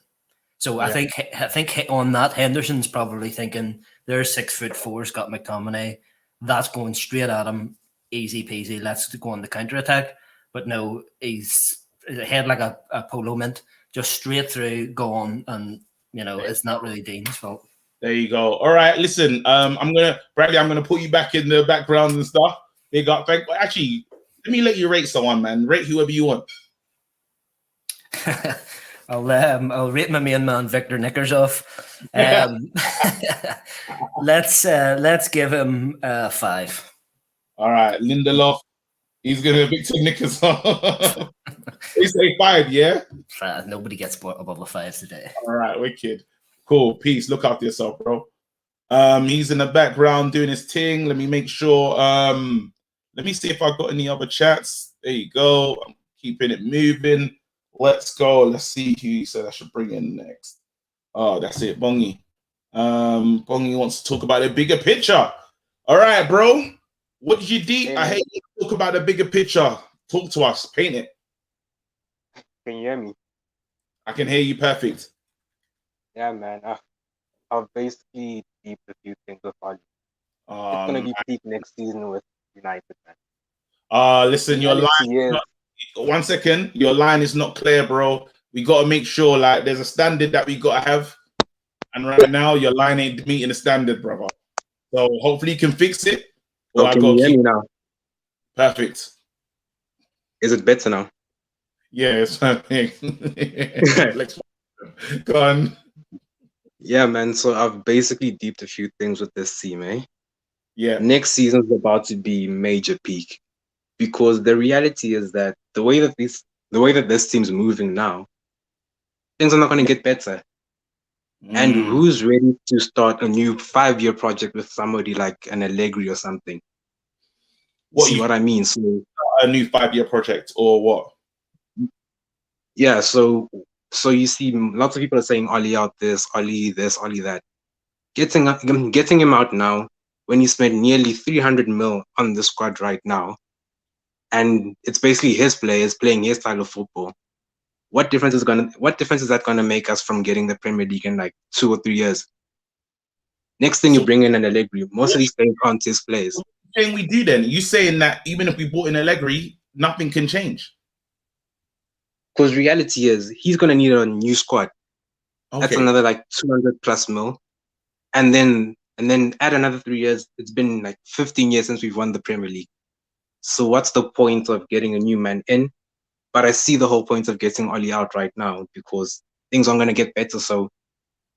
So yeah. I think on that, Henderson's probably thinking there's 6'4", Scott McTominay. That's going straight at him, easy peasy. Let's go on the counter attack. But no, he's head like a polo mint, just straight through, gone, and it's not really Dean's fault. There you go. All right, listen. Bradley, I'm gonna put you back in the background and stuff. Big up. Actually, let me let you rate someone, man. Rate whoever you want. I'll rate my main man Victor Nickersoff. Let's give him 5. All right, Lindelof. He's gonna Victor Nickersoff. They say 5, yeah. 5. Nobody gets above a 5 today. All right, wicked. Cool. Peace. Look after yourself, bro. He's in the background doing his thing. Let me make sure. Let me see if I've got any other chats. There you go. I'm keeping it moving. Let's go. Let's see who he said I should bring in next. Oh, that's it. Bongi. Bongi wants to talk about the bigger picture. All right, bro. What did you deep? I hate you talk about the bigger picture. Talk to us. Paint it. Can you hear me? I can hear you perfect. Yeah, man. I've basically deep a few things with Ali. It's gonna be peak next season with United, man. Listen, your line. One second, your line is not clear, bro. We gotta make sure there's a standard that we gotta have, and right now your line ain't meeting the standard, brother. So hopefully you can fix it. Can you hear me now? Perfect. Is it better now? Yeah, it's perfect. Let's go on. Yeah, man. So I've basically deeped a few things with this team, eh? Yeah. Next season's about to be major peak, because the reality is that the way that this team's moving now, things are not going to get better. And who's ready to start a new 5-year project with somebody like an Allegri or something? What I mean? So a new 5-year project or what? Yeah. So you see, lots of people are saying Oli out this, Oli this, Oli that. Getting him out now when he spent nearly 300 mil on the squad right now, and it's basically his players playing his style of football. What difference is that gonna make us from getting the Premier League in like 2 or 3 years? Next thing you bring in an Allegri, most of these players aren't his players. What thing we do then? You saying that even if we bought in Allegri, nothing can change? Because reality is he's gonna need a new squad. Okay. That's another like 200 plus mil, and then add another 3 years. It's been like 15 years since we've won the Premier League. So what's the point of getting a new man in? But I see the whole point of getting Oli out right now because things aren't going to get better. So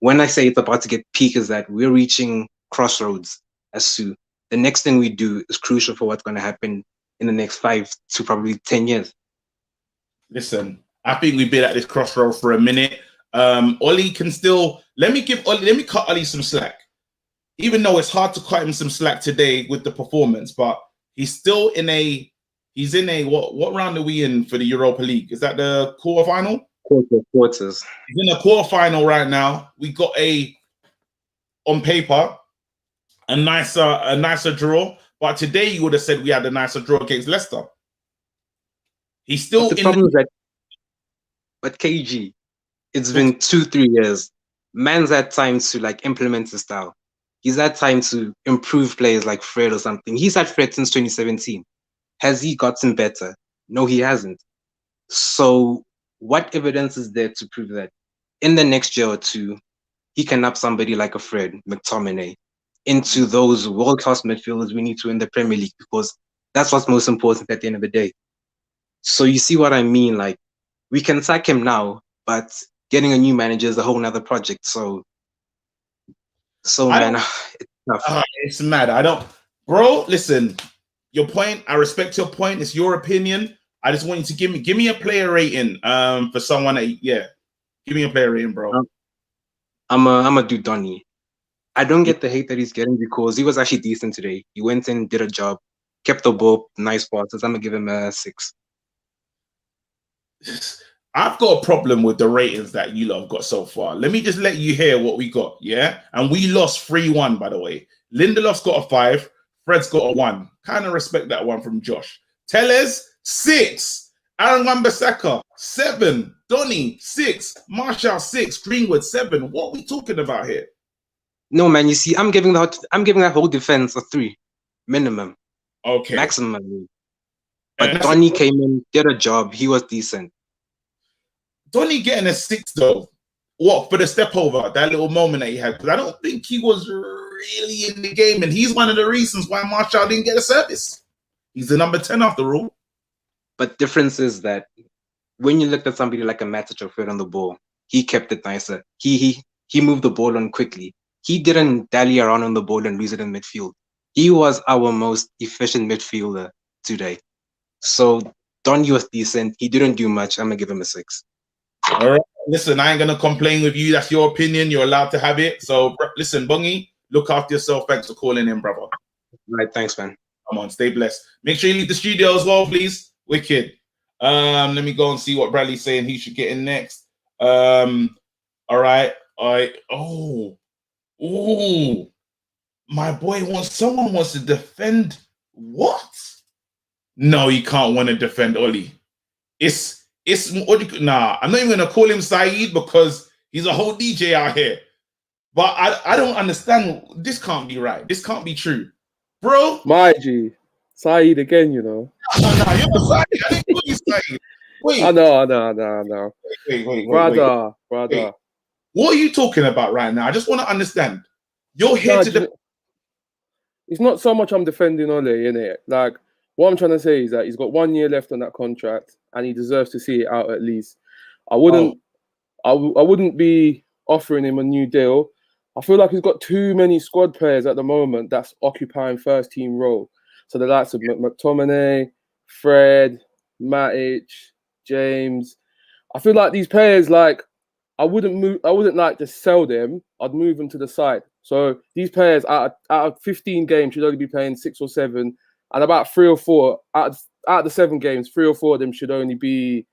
when I say it's about to get peak, is that we're reaching crossroads as Sue. The next thing we do is crucial for what's going to happen in the next 5 to probably 10 years. Listen, I think we've been at this crossroad for a minute. Oli can still let me cut Oli some slack. Even though it's hard to cut him some slack today with the performance, but he's still in a what round are we in for the Europa League? Is that the quarterfinal? Quarters. He's in a quarterfinal right now. We got a on paper a nicer draw, but today you would have said we had a nicer draw against Leicester. He's still But the problem is that, but KG, it's been 2-3 years. Man's had time to like implement his style. He's had time to improve players like Fred or something. He's had Fred since 2017. Has he gotten better? No, he hasn't. So what evidence is there to prove that in the next year or two, he can up somebody like a Fred, McTominay, into those world-class midfielders we need to in the Premier League, because that's what's most important at the end of the day. So you see what I mean? Like, we can sack him now, but getting a new manager is a whole nother project. So man, it's tough. It's mad. Bro, listen, your point, I respect your point. It's your opinion. I just want you to give me a player rating for someone that, give me a player rating, bro. I'm a do Donny. I don't get the hate that he's getting because he was actually decent today. He went in, did a job, kept the ball, nice passes. I'm gonna give him a 6. I've got a problem with the ratings that you lot have got so far. Let me just let you hear what we got, yeah? And we lost 3-1, by the way. Lindelof's got a 5, Fred's got a 1. Kind of respect that one from Josh. Tellez, 6. Aaron Wan-Bissaka, 7. Donny, 6. Marshall, 6. Greenwood, 7. What are we talking about here? No, man, you see, I'm giving that whole defense a 3. Minimum. Okay. Maximum. But Donny came in, did a job. He was decent. Donny getting a 6 though. What for the step over, that little moment that he had? Because I don't think he was really in the game, and he's one of the reasons why Marshall didn't get a service. He's the number 10 after all. But difference is that when you looked at somebody like a Matic or Fred on the ball, he kept it nicer. He moved the ball on quickly. He didn't dally around on the ball and lose it in midfield. He was our most efficient midfielder today. So Donny was decent. He didn't do much. I'm gonna give him a 6. All right. Listen, I ain't gonna complain with you. That's your opinion. You're allowed to have it. So listen, Bungie, look after yourself. Thanks for calling in, brother. Right, thanks, man. Come on, stay blessed. Make sure you leave the studio as well, please. Wicked. Let me go and see what Bradley's saying he should get in next. All right. Oh, my boy someone wants to defend. What? No, you can't want to defend Oli. Nah, I'm not even gonna call him Saeed because he's a whole DJ out here. But I don't understand. This can't be right. This can't be true, bro. My G, Saeed again, you know. No, you're not Saeed. I didn't call you Saeed. Wait. I know. Wait. Brother. Wait. What are you talking about right now? I just want to understand. You're here to. It's not so much I'm defending Ole, innit? Like, what I'm trying to say is that he's got 1 year left on that contract, and he deserves to see it out at least. I wouldn't be offering him a new deal. I feel like he's got too many squad players at the moment that's occupying first team role. So the likes of McTominay, Fred, Matic, James. I feel like these players, like, I wouldn't like to sell them. I'd move them to the side. So these players out of 15 games should only be playing 6 or 7, and about 3 or 4 out of the 7 games, 3 or 4 of them should only be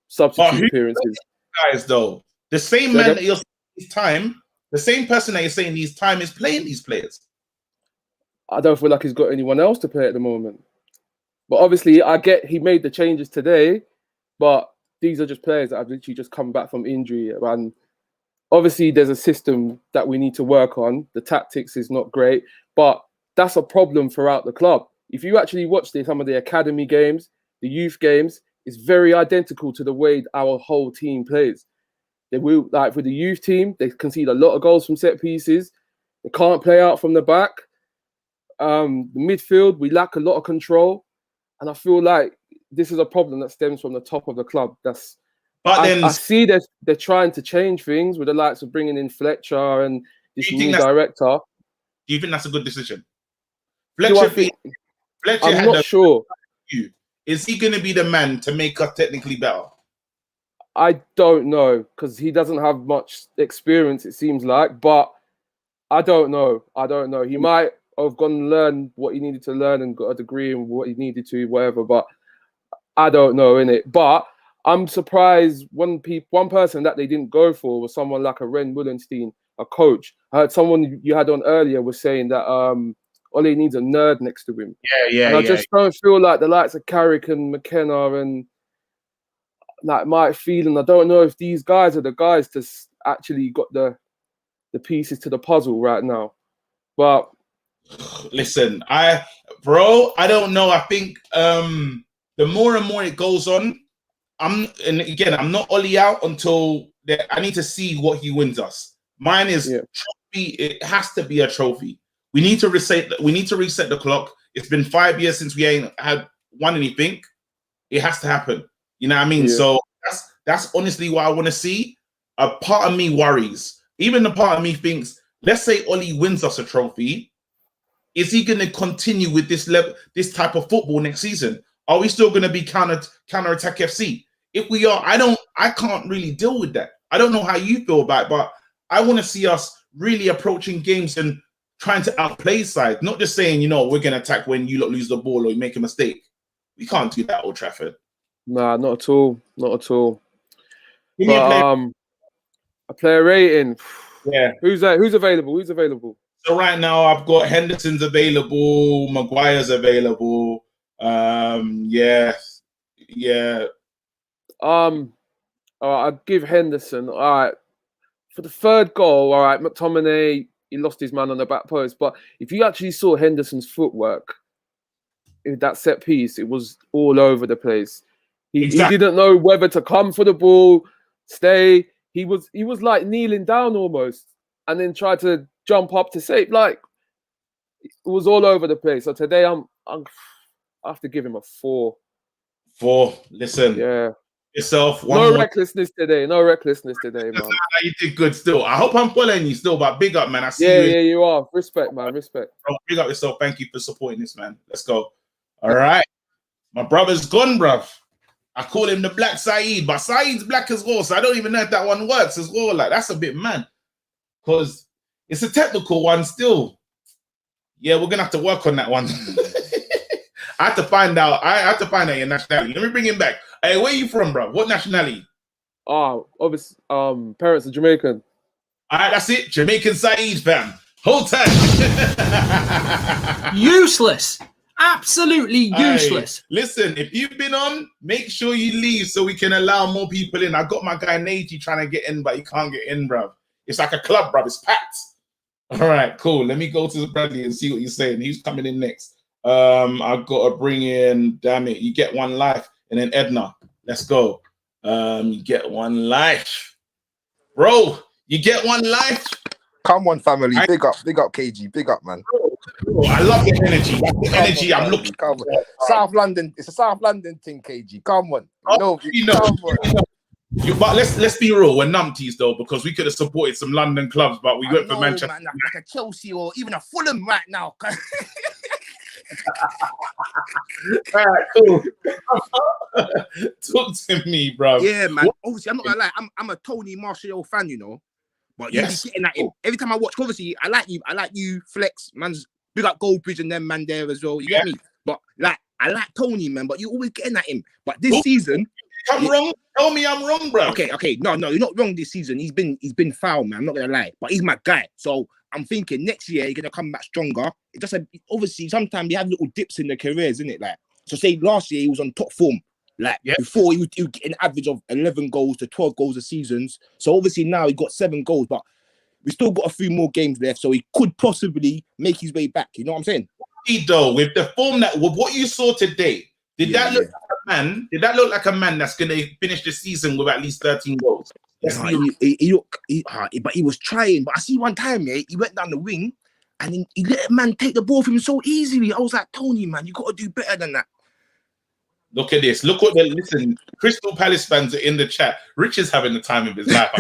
substitute appearances. Guys, though, the same man that you're saying his time, the same person that you're saying his time is playing these players. I don't feel like he's got anyone else to play at the moment. But obviously, I get he made the changes today, but these are just players that have literally just come back from injury. And obviously, there's a system that we need to work on. The tactics is not great, but that's a problem throughout the club. If you actually watch some of the academy games, the youth games, it's very identical to the way our whole team plays. They will, like with the youth team, they concede a lot of goals from set pieces. They can't play out from the back. The midfield, we lack a lot of control. And I feel like this is a problem that stems from the top of the club. I see they're trying to change things with the likes of bringing in Fletcher and this new director. Do you think that's a good decision? Fletcher, I'm not sure. Is he going to be the man to make us technically better? I don't know, because he doesn't have much experience, it seems like. But I don't know. He might have gone and learned what he needed to learn and got a degree in what he needed to, whatever. But I don't know, innit? But I'm surprised one person that they didn't go for was someone like a Ren Willenstein, a coach. I heard someone you had on earlier was saying that Ollie needs a nerd next to him. And I just don't feel like the likes of Carrick and McKenna and like Mike Phelan, I don't know if these guys are the guys to actually got the pieces to the puzzle right now. But listen, I don't know. I think the more and more it goes on, I'm not Ollie out until I need to see what he wins us. Mine is trophy. It has to be a trophy. We need to reset the clock. It's been 5 years since we ain't had won anything. It has to happen. You know what I mean? Yeah. So that's honestly what I want to see. A part of me worries. Even the part of me thinks, let's say Ollie wins us a trophy. Is he going to continue with this type of football next season? Are we still going to be counter-attack FC? If we are, I can't really deal with that. I don't know how you feel about it, but I want to see us really approaching games and trying to outplay sides, not just saying, we're going to attack when you lot lose the ball or you make a mistake. We can't do that, Old Trafford. Nah, not at all. Not at all. But, a player rating. Yeah. Who's available? Who's available? So right now I've got Henderson's available, Maguire's available. Yeah. All right, I'd give Henderson. All right. For the third goal, all right, McTominay, he lost his man on the back post. But if you actually saw Henderson's footwork in that set piece, it was all over the place. He didn't know whether to come for the ball, stay. He was like kneeling down almost, and then tried to jump up to save. Like, it was all over the place. So today I have to give him a 4. 4. Listen. Yeah. Yourself. No recklessness today, man. You did good still. I hope I'm following you still, but big up, man. I see you. Yeah, you are. Respect, man. Respect. Bro, big up yourself. Thank you for supporting this, man. Let's go. All right. My brother's gone, bruv. I call him the Black Saeed, but Saeed's black as well, so I don't even know if that one works as well. Like, that's a bit mad. Because it's a technical one still. Yeah, we're gonna have to work on that one. I have to find out your nationality. Let me bring him back. Hey, where are you from, bro? What nationality? Oh, obviously, parents are Jamaican. All right, that's it. Jamaican Saeed, fam. Hold tight. Useless. Absolutely useless. Hey, listen, if you've been on, make sure you leave so we can allow more people in. I got my guy Neji trying to get in, but he can't get in, bro. It's like a club, bro. It's packed. All right, cool. Let me go to Bradley and see what he's saying. He's coming in next. I've got to bring in, damn it, you get one life. And then Edna, let's go. You get one life. Bro, you get one life. Come on, family. Big up KG. Big up, man. Bro, I love the energy. That's the energy I'm looking for. South London. It's a South London thing, KG. Come on. But let's be real. We're numpties though, because we could have supported some London clubs, but we went for Manchester. Man, like a Chelsea or even a Fulham right now. All right, cool. Talk to me, bro. Yeah, man. Obviously, I'm not gonna lie. I'm a Tony Martial fan, But you be getting at him every time I watch. Obviously, I like you, Flex, man's big up Goldbridge and them man there as well. You get me? But like, I like Tony, man. But you always getting at him. But this season, I'm wrong. Tell me I'm wrong, bro. Okay. No, you're not wrong this season. He's been foul, man. I'm not gonna lie. But he's my guy. So I'm thinking next year he's gonna come back stronger. It just obviously sometimes they have little dips in their careers, isn't it? Like, so say last year he was on top form. Like before he would get an average of 11 goals to 12 goals a season. So obviously now he got 7 goals, but we still got a few more games left. So he could possibly make his way back. You know what I'm saying? Though, with the form with what you saw today, did that look like a man that's gonna finish the season with at least 13 goals? But he was trying. But I see one time, he went down the wing and then he let a man take the ball from him so easily. I was like, Tony, man, you got to do better than that. Look at this. Look what listen. Crystal Palace fans are in the chat. Rich is having the time of his life.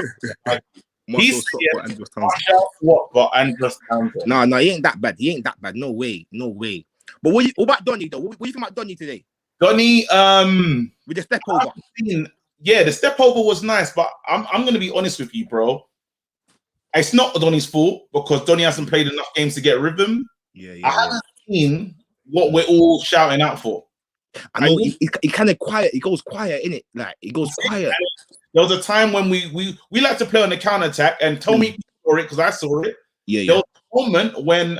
He's what Andros Townsend. No, he ain't that bad. No way. But what about Donny though? What do you think about Donny today? Donny, with the step over. Yeah, the step over was nice, but I'm gonna be honest with you, It's not Donny's fault because Donny hasn't played enough games to get rhythm. I haven't seen what we're all shouting out for. I know he kind of quiet. He goes quiet, innit? Like he goes quiet. There was a time when we like to play on the counter attack, and tell me for it because I saw it. Yeah, There was a moment when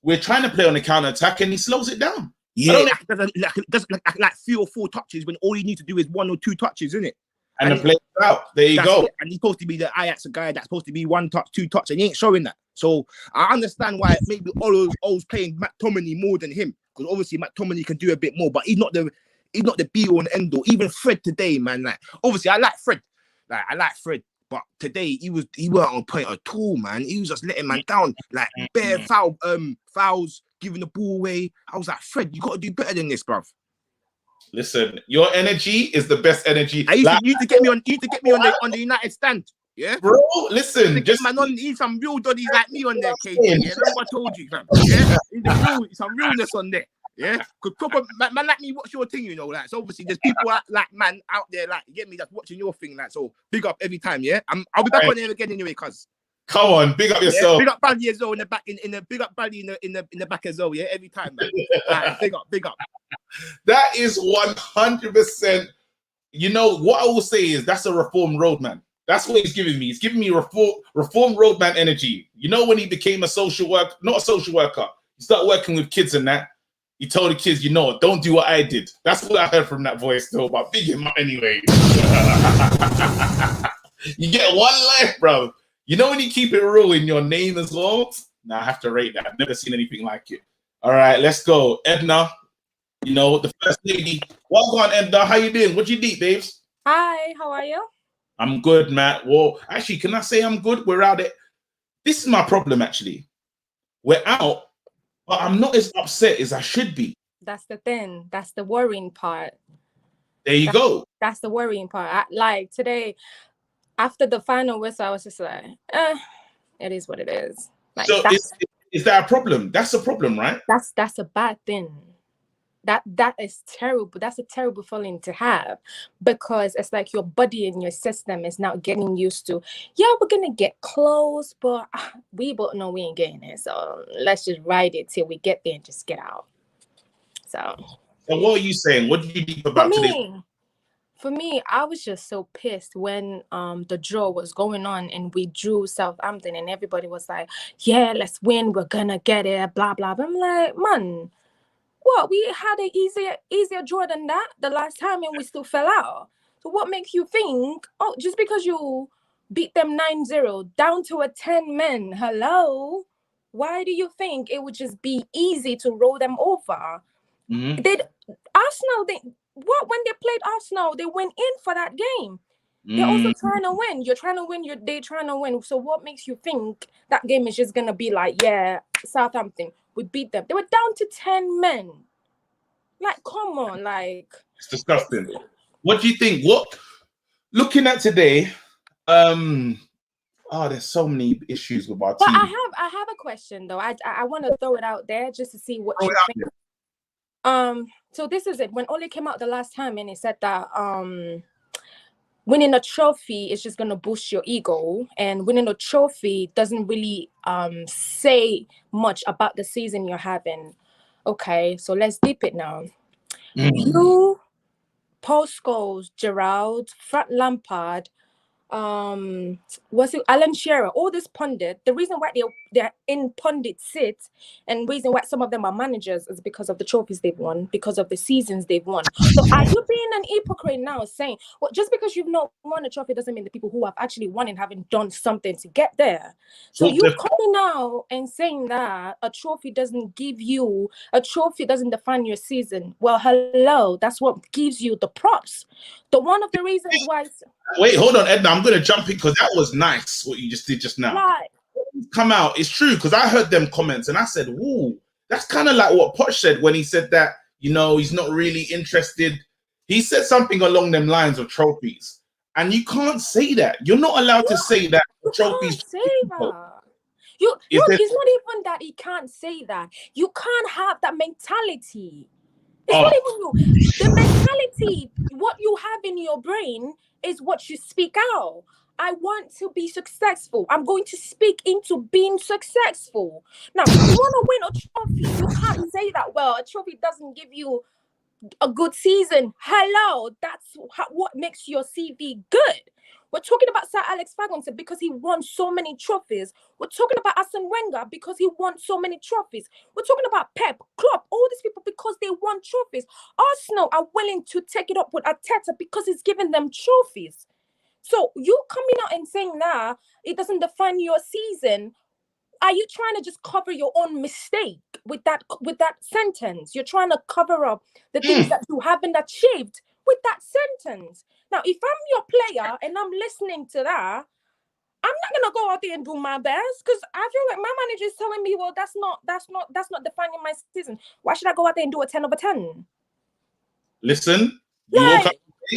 we're trying to play on the counter attack and he slows it down. Yeah, like 3 or 4 touches when all you need to do is 1 or 2 touches, isn't it? And the play's out. There you go. And he's supposed to be the Ajax guy that's supposed to be 1 touch, 2 touch, and he ain't showing that. So I understand why maybe O's playing McTominay more than him, because obviously McTominay can do a bit more, but he's not the be all and end all. Even Fred today, man. Like obviously I like Fred, but today he weren't on point at all, man. He was just letting man down, like bare fouls, giving the ball away. I was like, Fred, you got to do better than this, bruv. Listen, your energy is the best energy. You used to get me on the United stand. Yeah, bro. Listen, just man on. Need some real doddies like me on there, KJ. Yeah, remember I told you, fam. Yeah, some realness on there. Yeah, because proper man like me watch your thing, you know. Like, so obviously there's people like man out there, like, you get me, that's watching your thing. Like, so big up every time. Yeah, I'll be back on there again anyway, cuz. Come on, big up yourself. Big up Buddy as well in the back, in the big up Buddy in the back as well. Yeah, every time, man. Right, big up. That is 100%. You know what I will say is that's a reform roadman. That's what he's giving me. He's giving me reform roadman energy. You know when he became not a social worker. He started working with kids and that. He told the kids, you know, don't do what I did. That's what I heard from that voice, though. But big him up anyway. You get one life, bro. You know when you keep it real in your name as well? Nah, I have to rate that. I've never seen anything like it. All right, let's go. Edna, you know, the first lady. Well on, Edna. How you doing? What you eat, babes? Hi, how are you? I'm good, Matt. Well, actually, can I say I'm good? We're out there. This is my problem, actually. We're out, but I'm not as upset as I should be. That's the thing. That's the worrying part. There you go. That's the worrying part. Like today, after the final whistle, I was just like, it is what it is. Like, so is that a problem? That's a problem, right? That's a bad thing. That is terrible. That's a terrible feeling to have, because it's like your body and your system is now getting used to, yeah, we're gonna get close, but we both know we ain't getting it. So let's just ride it till we get there and just get out. So what are you saying? What did you think about today? For me, I was just so pissed when the draw was going on and we drew Southampton and everybody was like, yeah, let's win, we're gonna get it, blah blah. But I'm like, man, what, we had an easier draw than that the last time and we still fell out. So what makes you think, oh, just because you beat them 9-0 down to a 10 men, hello, why do you think it would just be easy to roll them over? Mm-hmm. When they played Arsenal, they went in for that game. They're also trying to win. You're trying to win. They're trying to win. So what makes you think that game is just gonna be like, yeah, Southampton, we beat them. They were down to 10 men. Like, come on, like, it's disgusting. What do you think? What, looking at today, there's so many issues with our team. But I have a question though. I want to throw it out there just to see what you think. So this is it. When Ole came out the last time and he said that winning a trophy is just gonna boost your ego, and winning a trophy doesn't really say much about the season you're having. Okay, so let's deep it now. You, Paul Scholes, Gerrard, Frank Lampard, was it Alan Shearer, all this pundit, the reason why they're in pundit sit and reason why some of them are managers is because of the trophies they've won, because of the seasons they've won. So are you being an hypocrite now saying, well, just because you've not won a trophy doesn't mean the people who have actually won and haven't done something to get there? So you coming out and saying that a trophy doesn't define your season. Well, hello, that's what gives you the props. One of the reasons why. Wait, hold on, Edna. I'm going to jump in because that was nice what you just did just now. Right. Come out. It's true because I heard them comments and I said, "Ooh, that's kind of like what Poch said when he said that, you know, he's not really interested." He said something along them lines of trophies, and you can't say that. You're not allowed to say that. Trophies. Can't say that. It's not even that he can't say that. You can't have that mentality. It's not even you. The mentality, what you have in your brain is what you speak out. I want to be successful. I'm going to speak into being successful. Now, if you want to win a trophy, you can't say that, well, a trophy doesn't give you a good season. Hello, that's what makes your CV good. We're talking about Sir Alex Ferguson because he won so many trophies. We're talking about Arsene Wenger because he won so many trophies. We're talking about Pep, Klopp, all these people because they won trophies. Arsenal are willing to take it up with Arteta because he's giving them trophies. So you coming out and saying that it doesn't define your season, are you trying to just cover your own mistake with that sentence? You're trying to cover up the things that you haven't achieved with that sentence. Now, if I'm your player and I'm listening to that, I'm not gonna go out there and do my best because I feel like my manager is telling me, well, that's not defining my season. Why should I go out there and do a 10 over 10? Listen, you woke up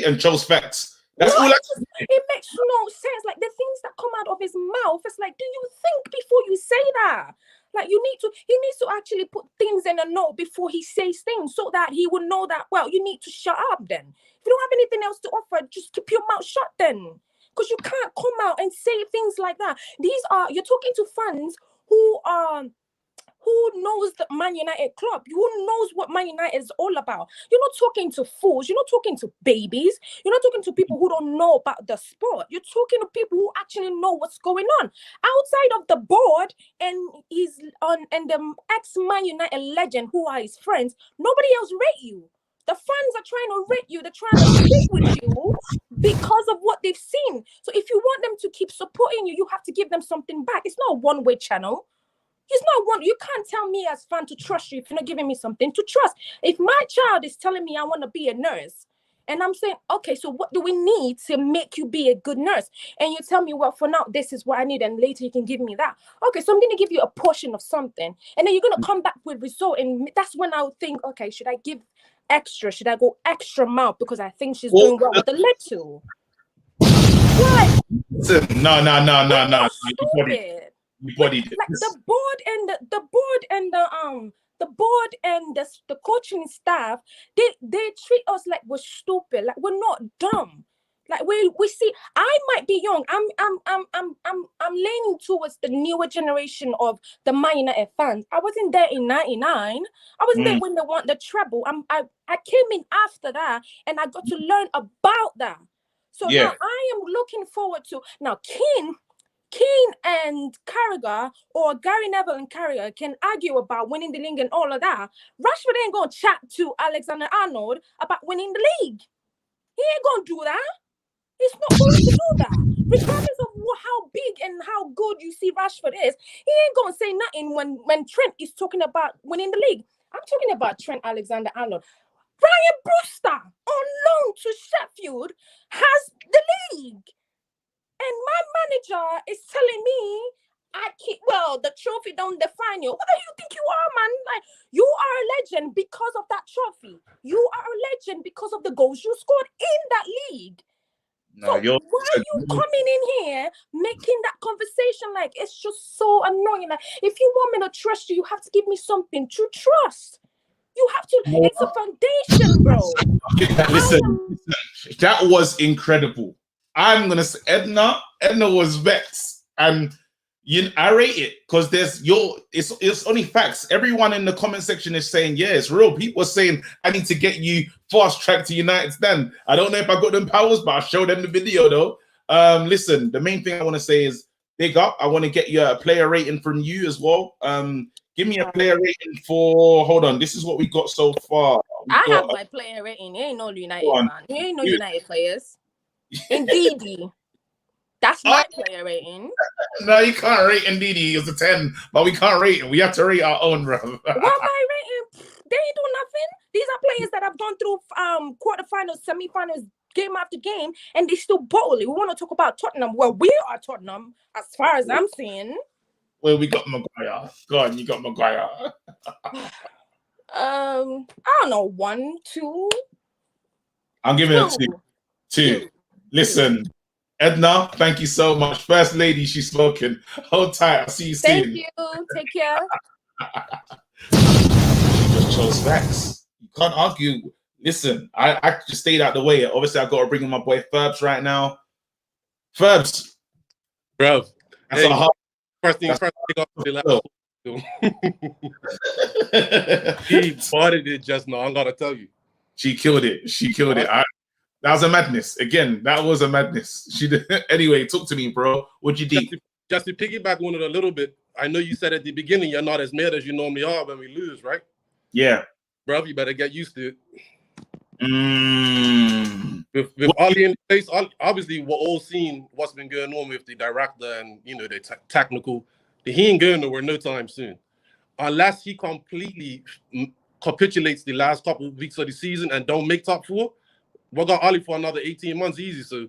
and chose facts. That's all. It makes no sense. Like the things that come out of his mouth, it's like, do you think before you say that? Like he needs to actually put things in a note before he says things so that he will know that, well, you need to shut up then. If you don't have anything else to offer, just keep your mouth shut then. Because you can't come out and say things like that. You're talking to fans who knows the Man United club, who knows what Man United is all about. You're not talking to fools. You're not talking to babies. You're not talking to people who don't know about the sport. You're talking to people who actually know what's going on. Outside of the board and the ex-Man United legend who are his friends, nobody else rate you. The fans are trying to rate you. They're trying to stick with you because of what they've seen. So if you want them to keep supporting you, you have to give them something back. It's not a one-way channel. It's not one. You can't tell me as fan to trust you if you're not giving me something to trust. If my child is telling me I want to be a nurse, and I'm saying, okay, so what do we need to make you be a good nurse? And you tell me, well, for now, this is what I need, and later you can give me that. Okay, so I'm going to give you a portion of something, and then you're going to come back with result, and that's when I would think, okay, should I give extra? Should I go extra mile because I think she's doing well with the little? What? No. Stupid. You bodied it. Like the board and the coaching staff, they treat us like we're stupid, like we're not dumb. Like we see, I might be young. I'm leaning towards the newer generation of the Man United fans. I wasn't there in '99. I wasn't there when they won the treble. I came in after that, and I got to learn about that. So now I am looking forward to now Keane and Carragher, or Gary Neville and Carragher, can argue about winning the league and all of that. Rashford ain't going to chat to Alexander-Arnold about winning the league. He ain't going to do that. He's not going to do that. Regardless of how big and how good you see Rashford is, he ain't going to say nothing when Trent is talking about winning the league. I'm talking about Trent Alexander-Arnold. Ryan Brewster, on loan to Sheffield, has the league. And my manager is telling me, the trophy don't define you. What do you think you are, man? Like, you are a legend because of that trophy. You are a legend because of the goals you scored in that league. So why are you coming in here making that conversation? Like, it's just so annoying. Like, if you want me to trust you, you have to give me something to trust. You have to. It's a foundation, bro. Listen, that was incredible. I'm gonna say Edna was vexed, and I rate it because it's only facts. Everyone in the comment section is saying, yeah, it's real. People are saying I need to get you fast track to United stand. I don't know if I got them powers, but I'll show them the video though. Listen, the main thing I want to say is big up. I want to get you a player rating from you as well. Give me a player rating for. Hold on, this is what we got so far. I have my player rating. You ain't no United man. You ain't no United players. Indeed, that's my player rating. No, you can't rate Ndidi as a 10, but we can't rate it. We have to rate our own, bro. What am I rating? They ain't doing nothing. These are players that have gone through quarterfinals, semi-finals, game after game, and they still bottle it. We want to talk about Tottenham. Well, we are Tottenham, as far as I'm seeing. Well, we got Maguire. Go on, you got Maguire. I don't know, 1, 2. I'm giving it 2. Listen, Edna, thank you so much. First lady, she's spoken. Hold tight. I'll see you soon. Thank you. Take care. She just chose facts. You can't argue. Listen, I just stayed out the way. Obviously, I've got to bring in my boy Ferbs right now. Ferbs. Bro. That's a hard. First thing, he bought it just now. I'm going to tell you. She killed it. That was a madness. Again, that was a madness. She did. Anyway, talk to me, bro. What'd you do? Just to piggyback on it a little bit, I know you said at the beginning you're not as mad as you normally are when we lose, right? Yeah. Bro, you better get used to it. With What- Ali in place, obviously we're all seeing what's been going on with the director and the technical. He ain't going nowhere no time soon, unless he completely capitulates the last couple of weeks of the season and don't make top four. We got Ali for another 18 months easy. So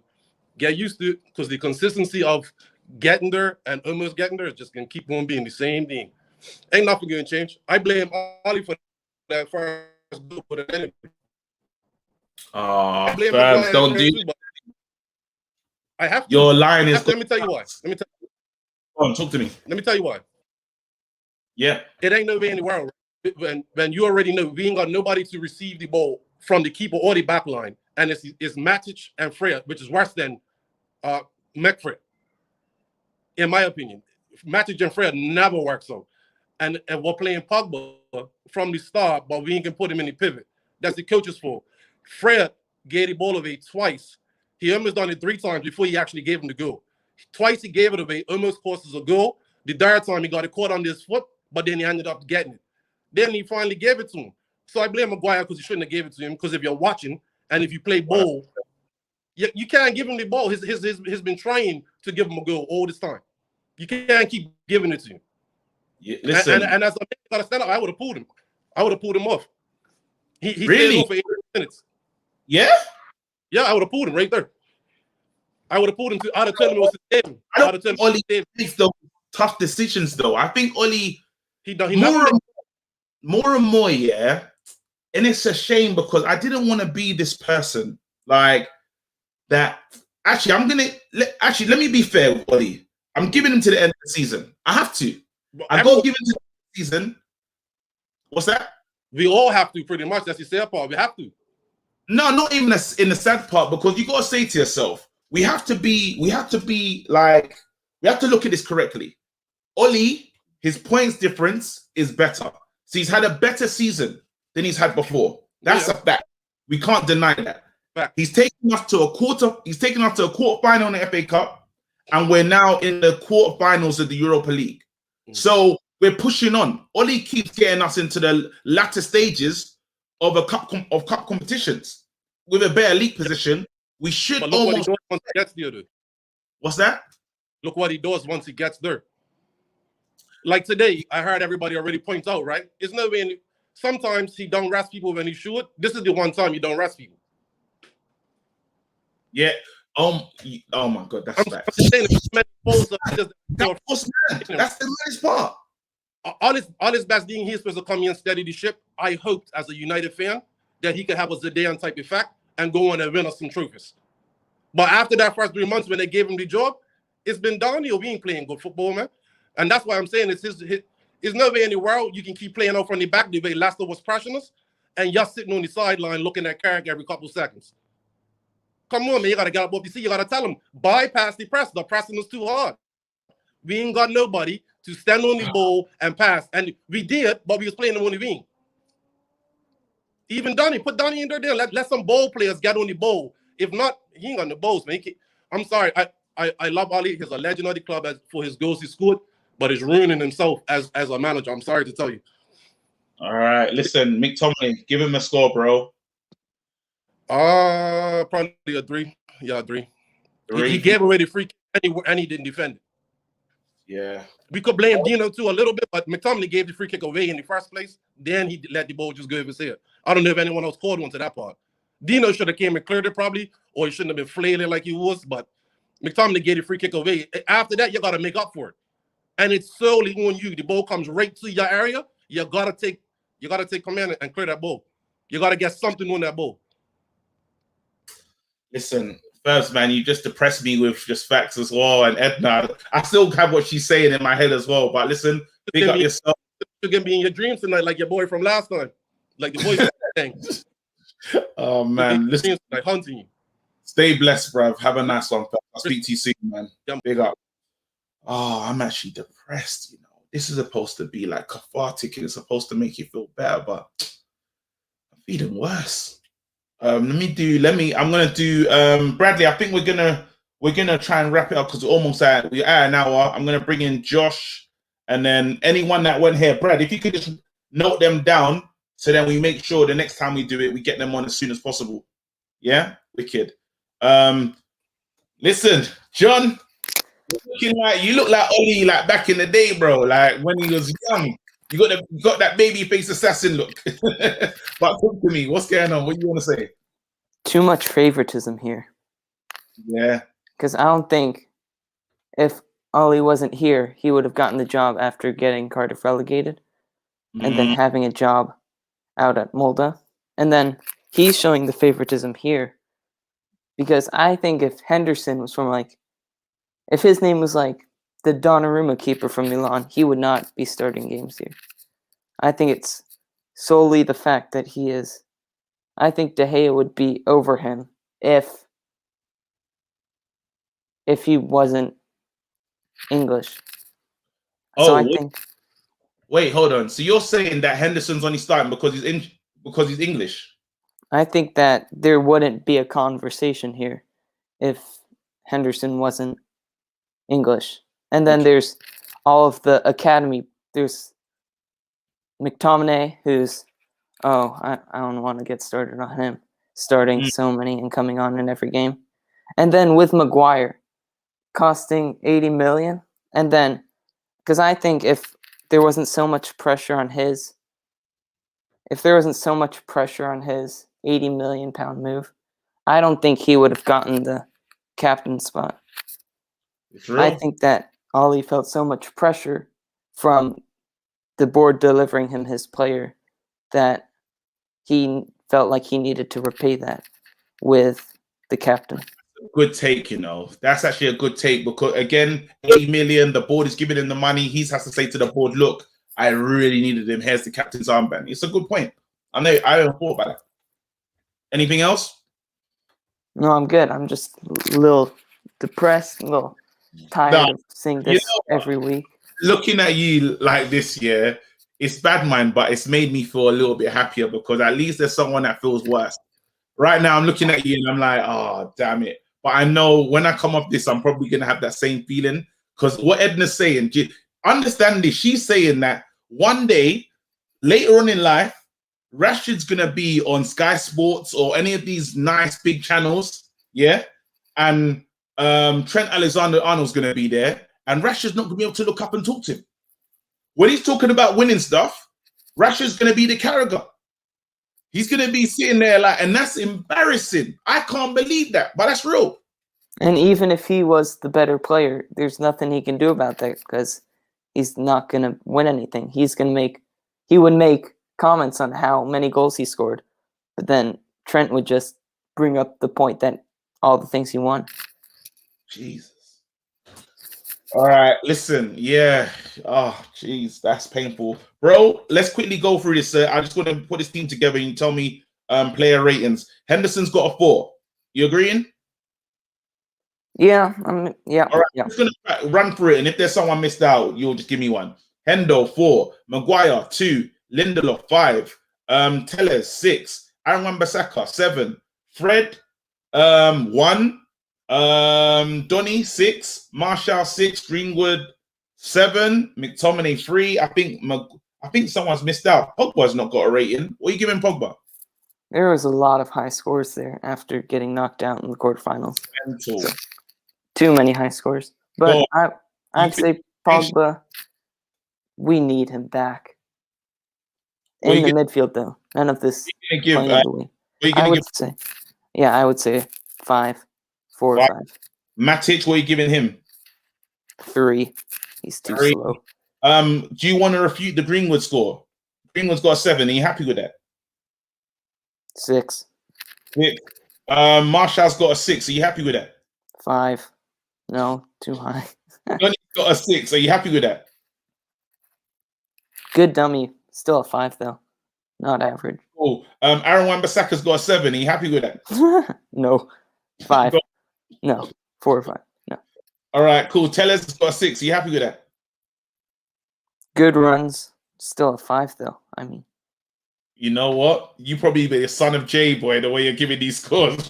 get used to it, because the consistency of getting there and almost getting there is just gonna keep on being the same thing. Ain't nothing gonna change. I blame Ali for that first goal for the enemy. Oh, blame fam, Maguire don't do. too, but I have to. Your line is. Let me tell you why. Go on, talk to me. Let me tell you why. Yeah. It ain't no way in the world when you already know we ain't got nobody to receive the ball from the keeper or the back line, and it's Matic and Freya, which is worse than McFred. In my opinion, Matic and Freya never work so. And we're playing Pogba from the start, but we ain't gonna put him in the pivot. That's the coach's fault. Fred gave the ball away twice. He almost done it 3 times before he actually gave him the goal. Twice he gave it away, almost cost us a goal. The third time he got it caught on his foot, but then he ended up getting it. Then he finally gave it to him. So I blame Maguire because he shouldn't have gave it to him. Because if you're watching and if you play ball, you can't give him the ball. He's been trying to give him a goal all this time. You can't keep giving it to him. Yeah, listen. And as a man got to stand up, I would have pulled him. I would have pulled him off. He Really? stayed off for 8 minutes. Yeah? Yeah, I would have pulled him right there. I would have pulled him to. I'd have told him it was his game. I don't think Oli makes those tough decisions, though. I think Oli, more and more, yeah. And it's a shame because I didn't want to be this person like that. Actually, let me be fair with Oli. I'm giving him to the end of the season. I have to. I go give him to the season. What's that? We all have to, pretty much. That's the sad part. We have to. No, not even in the sad part, because you got to say to yourself, we have to look at this correctly. Oli, his points difference is better. So he's had a better season than he's had before. That's a fact. We can't deny that. Fact. He's taken us to a quarter final in the FA Cup, and we're now in the quarterfinals of the Europa League. So we're pushing on. Oli keeps getting us into the latter stages of cup competitions with a better league position. We should almost. What once he gets there, though. What's that? Look what he does once he gets there. Like today, I heard everybody already point out, right? It's no way. Sometimes he don't rest people when he should. This is the one time he don't rest people. Yeah. Oh my God, that's facts. That's the nice part. All his best thing, he's supposed to come here and steady the ship. I hoped as a United fan that he could have a Zidane type effect and go on and win us some trophies. But after that first 3 months when they gave him the job, it's been downhill. We ain't playing good football, man. And that's why I'm saying it's there's no way in the world you can keep playing out from the back the way Leicester was pressuring us and you're sitting on the sideline looking at Carrick every couple of seconds. Come on, man. You got to get up off the seat. You got to tell them, bypass the press. The pressing is too hard. We ain't got nobody to stand on the ball and pass. And we did, but we was playing them on the wing. Even Donny, put Donny in there. Let some ball players get on the ball. If not, he ain't got no balls, man. I'm sorry. I love Ali. He's a legend of the club for his goals he scored, but he's ruining himself as a manager. I'm sorry to tell you. All right. Listen, McTominay, give him a score, bro. Probably a 3. Yeah, 3. He gave away the free kick and he didn't defend it. Yeah. We could blame Dino too a little bit, but McTominay gave the free kick away in the first place. Then he let the ball just go over his head. I don't know if anyone else called one to that part. Dino should have came and cleared it probably, or he shouldn't have been flailing like he was, but McTominay gave the free kick away. After that, you got to make up for it. And it's solely on you. The ball comes right to your area. You got to take command and clear that ball. You got to get something on that ball. Listen, first, man, you just depressed me with just facts as well. And Edna, I still have what she's saying in my head as well. But listen, big up yourself. You're going to be in your dreams tonight like your boy from last time. Like the boy thing. Oh, man. Listen, like hunting you. Stay blessed, bruv. Have a nice one. I'll speak to you soon, man. Big up. Oh, I'm actually depressed, you know. This is supposed to be like cathartic and it's supposed to make you feel better, but I'm feeling worse. I'm gonna do Bradley. I think we're gonna try and wrap it up because we're at an hour. I'm gonna bring in Josh and then anyone that went here. Brad, if you could just note them down so then we make sure the next time we do it, we get them on as soon as possible. Yeah, wicked. Listen, John, you look like Ollie like back in the day, bro. Like when he was young. You got that baby face assassin look. But talk to me. What's going on? What do you want to say? Too much favoritism here. Yeah. Because I don't think if Ollie wasn't here, he would have gotten the job after getting Cardiff relegated and then having a job out at Molde. And then he's showing the favoritism here. Because I think if Henderson was from if his name was like the Donnarumma keeper from Milan, he would not be starting games here. I think it's solely the fact that he is. I think De Gea would be over him if he wasn't English. So I think. Wait, hold on. So you're saying that Henderson's only starting because he's English? I think that there wouldn't be a conversation here if Henderson wasn't English. And then there's all of the academy. There's McTominay, who's I don't want to get started on him, starting so many and coming on in every game. And then with Maguire costing 80 million, and then because I think if there wasn't so much pressure on his 80 million pound move, I don't think he would have gotten the captain spot. I think that Ollie felt so much pressure from the board delivering him his player that he felt like he needed to repay that with the captain. Good take, That's actually a good take because, again, 80 million, the board is giving him the money. He has to say to the board, look, I really needed him. Here's the captain's armband. It's a good point. I haven't thought about that. Anything else? No, I'm good. I'm just a little depressed, a little tired of seeing this every week. Looking at you like this year, it's bad, man, but it's made me feel a little bit happier because at least there's someone that feels worse. Right now, I'm looking at you and I'm like, oh, damn it. But I know when I come off this, I'm probably going to have that same feeling because what Edna's saying, understand this, she's saying that one day, later on in life, Rashid's going to be on Sky Sports or any of these nice big channels, yeah? And Trent Alexander-Arnold's going to be there, and Rashid's not going to be able to look up and talk to him. When he's talking about winning stuff, Rashid's going to be the Carragher. He's going to be sitting there and that's embarrassing. I can't believe that, but that's real. And even if he was the better player, there's nothing he can do about that because he's not going to win anything. He would make comments on how many goals he scored, but then Trent would just bring up the point that all the things he won. Jesus. All right, listen, yeah. Oh, jeez, that's painful. Bro, let's quickly go through this. I just want to put this team together and you tell me player ratings. Henderson's got a 4. You agreeing? Yeah, yeah. All right, yeah. I'm just going to run through it, and if there's someone missed out, you'll just give me one. Hendo, 4. Maguire, 2. Lindelof, 5. Tellez, 6. Aaron Wan-Bissaka, 7. Fred, 1. Donny, 6. Marshall, 6. Greenwood, 7. McTominay, 3. I think someone's missed out. Pogba's not got a rating. What are you giving Pogba? There was a lot of high scores there after getting knocked out in the quarterfinals. So, too many high scores. But I'd say Pogba, we need him back. In the midfield, though. None of this. I would say 5. 4 or 5. Matic, what are you giving him? 3. He's too slow. Do you want to refute the Greenwood score? Greenwood's got a 7. Are you happy with that? 6. Marshall's got a 6. Are you happy with that? 5. No, too high. Donny's got a 6. Are you happy with that? Good dummy. Still a 5, though. Not average. Cool. Aaron Wan-Bissaka's got a 7. Are you happy with that? No. 5. No. 4 or 5. No. All right, cool. Tellez has got a 6. Are you happy with that? Good runs. Still a 5, though. I mean. You know what? You probably be the son of Jay, boy, the way you're giving these scores.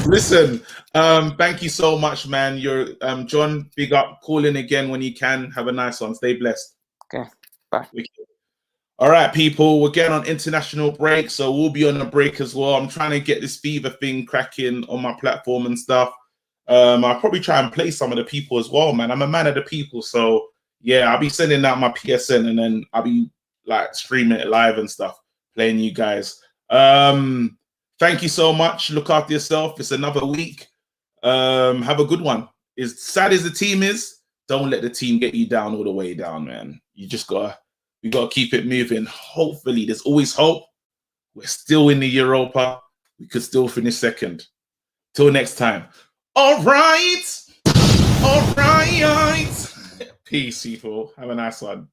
Listen, thank you so much, man. You're John, big up. Call in again when you can. Have a nice one. Stay blessed. Okay. Bye. All right, people. We're getting on international break, so we'll be on the break as well. I'm trying to get this fever thing cracking on my platform and stuff. I'll probably try and play some of the people as well, man. I'm a man of the people, so yeah, I'll be sending out my PSN and then I'll be like streaming it live and stuff, playing you guys. Thank you so much. Look after yourself. It's another week. Have a good one. As sad as the team is, don't let the team get you down all the way down, man. We gotta keep it moving. Hopefully, there's always hope. We're still in the Europa. We could still finish second. Till next time. All right. Peace, people. Have a nice one.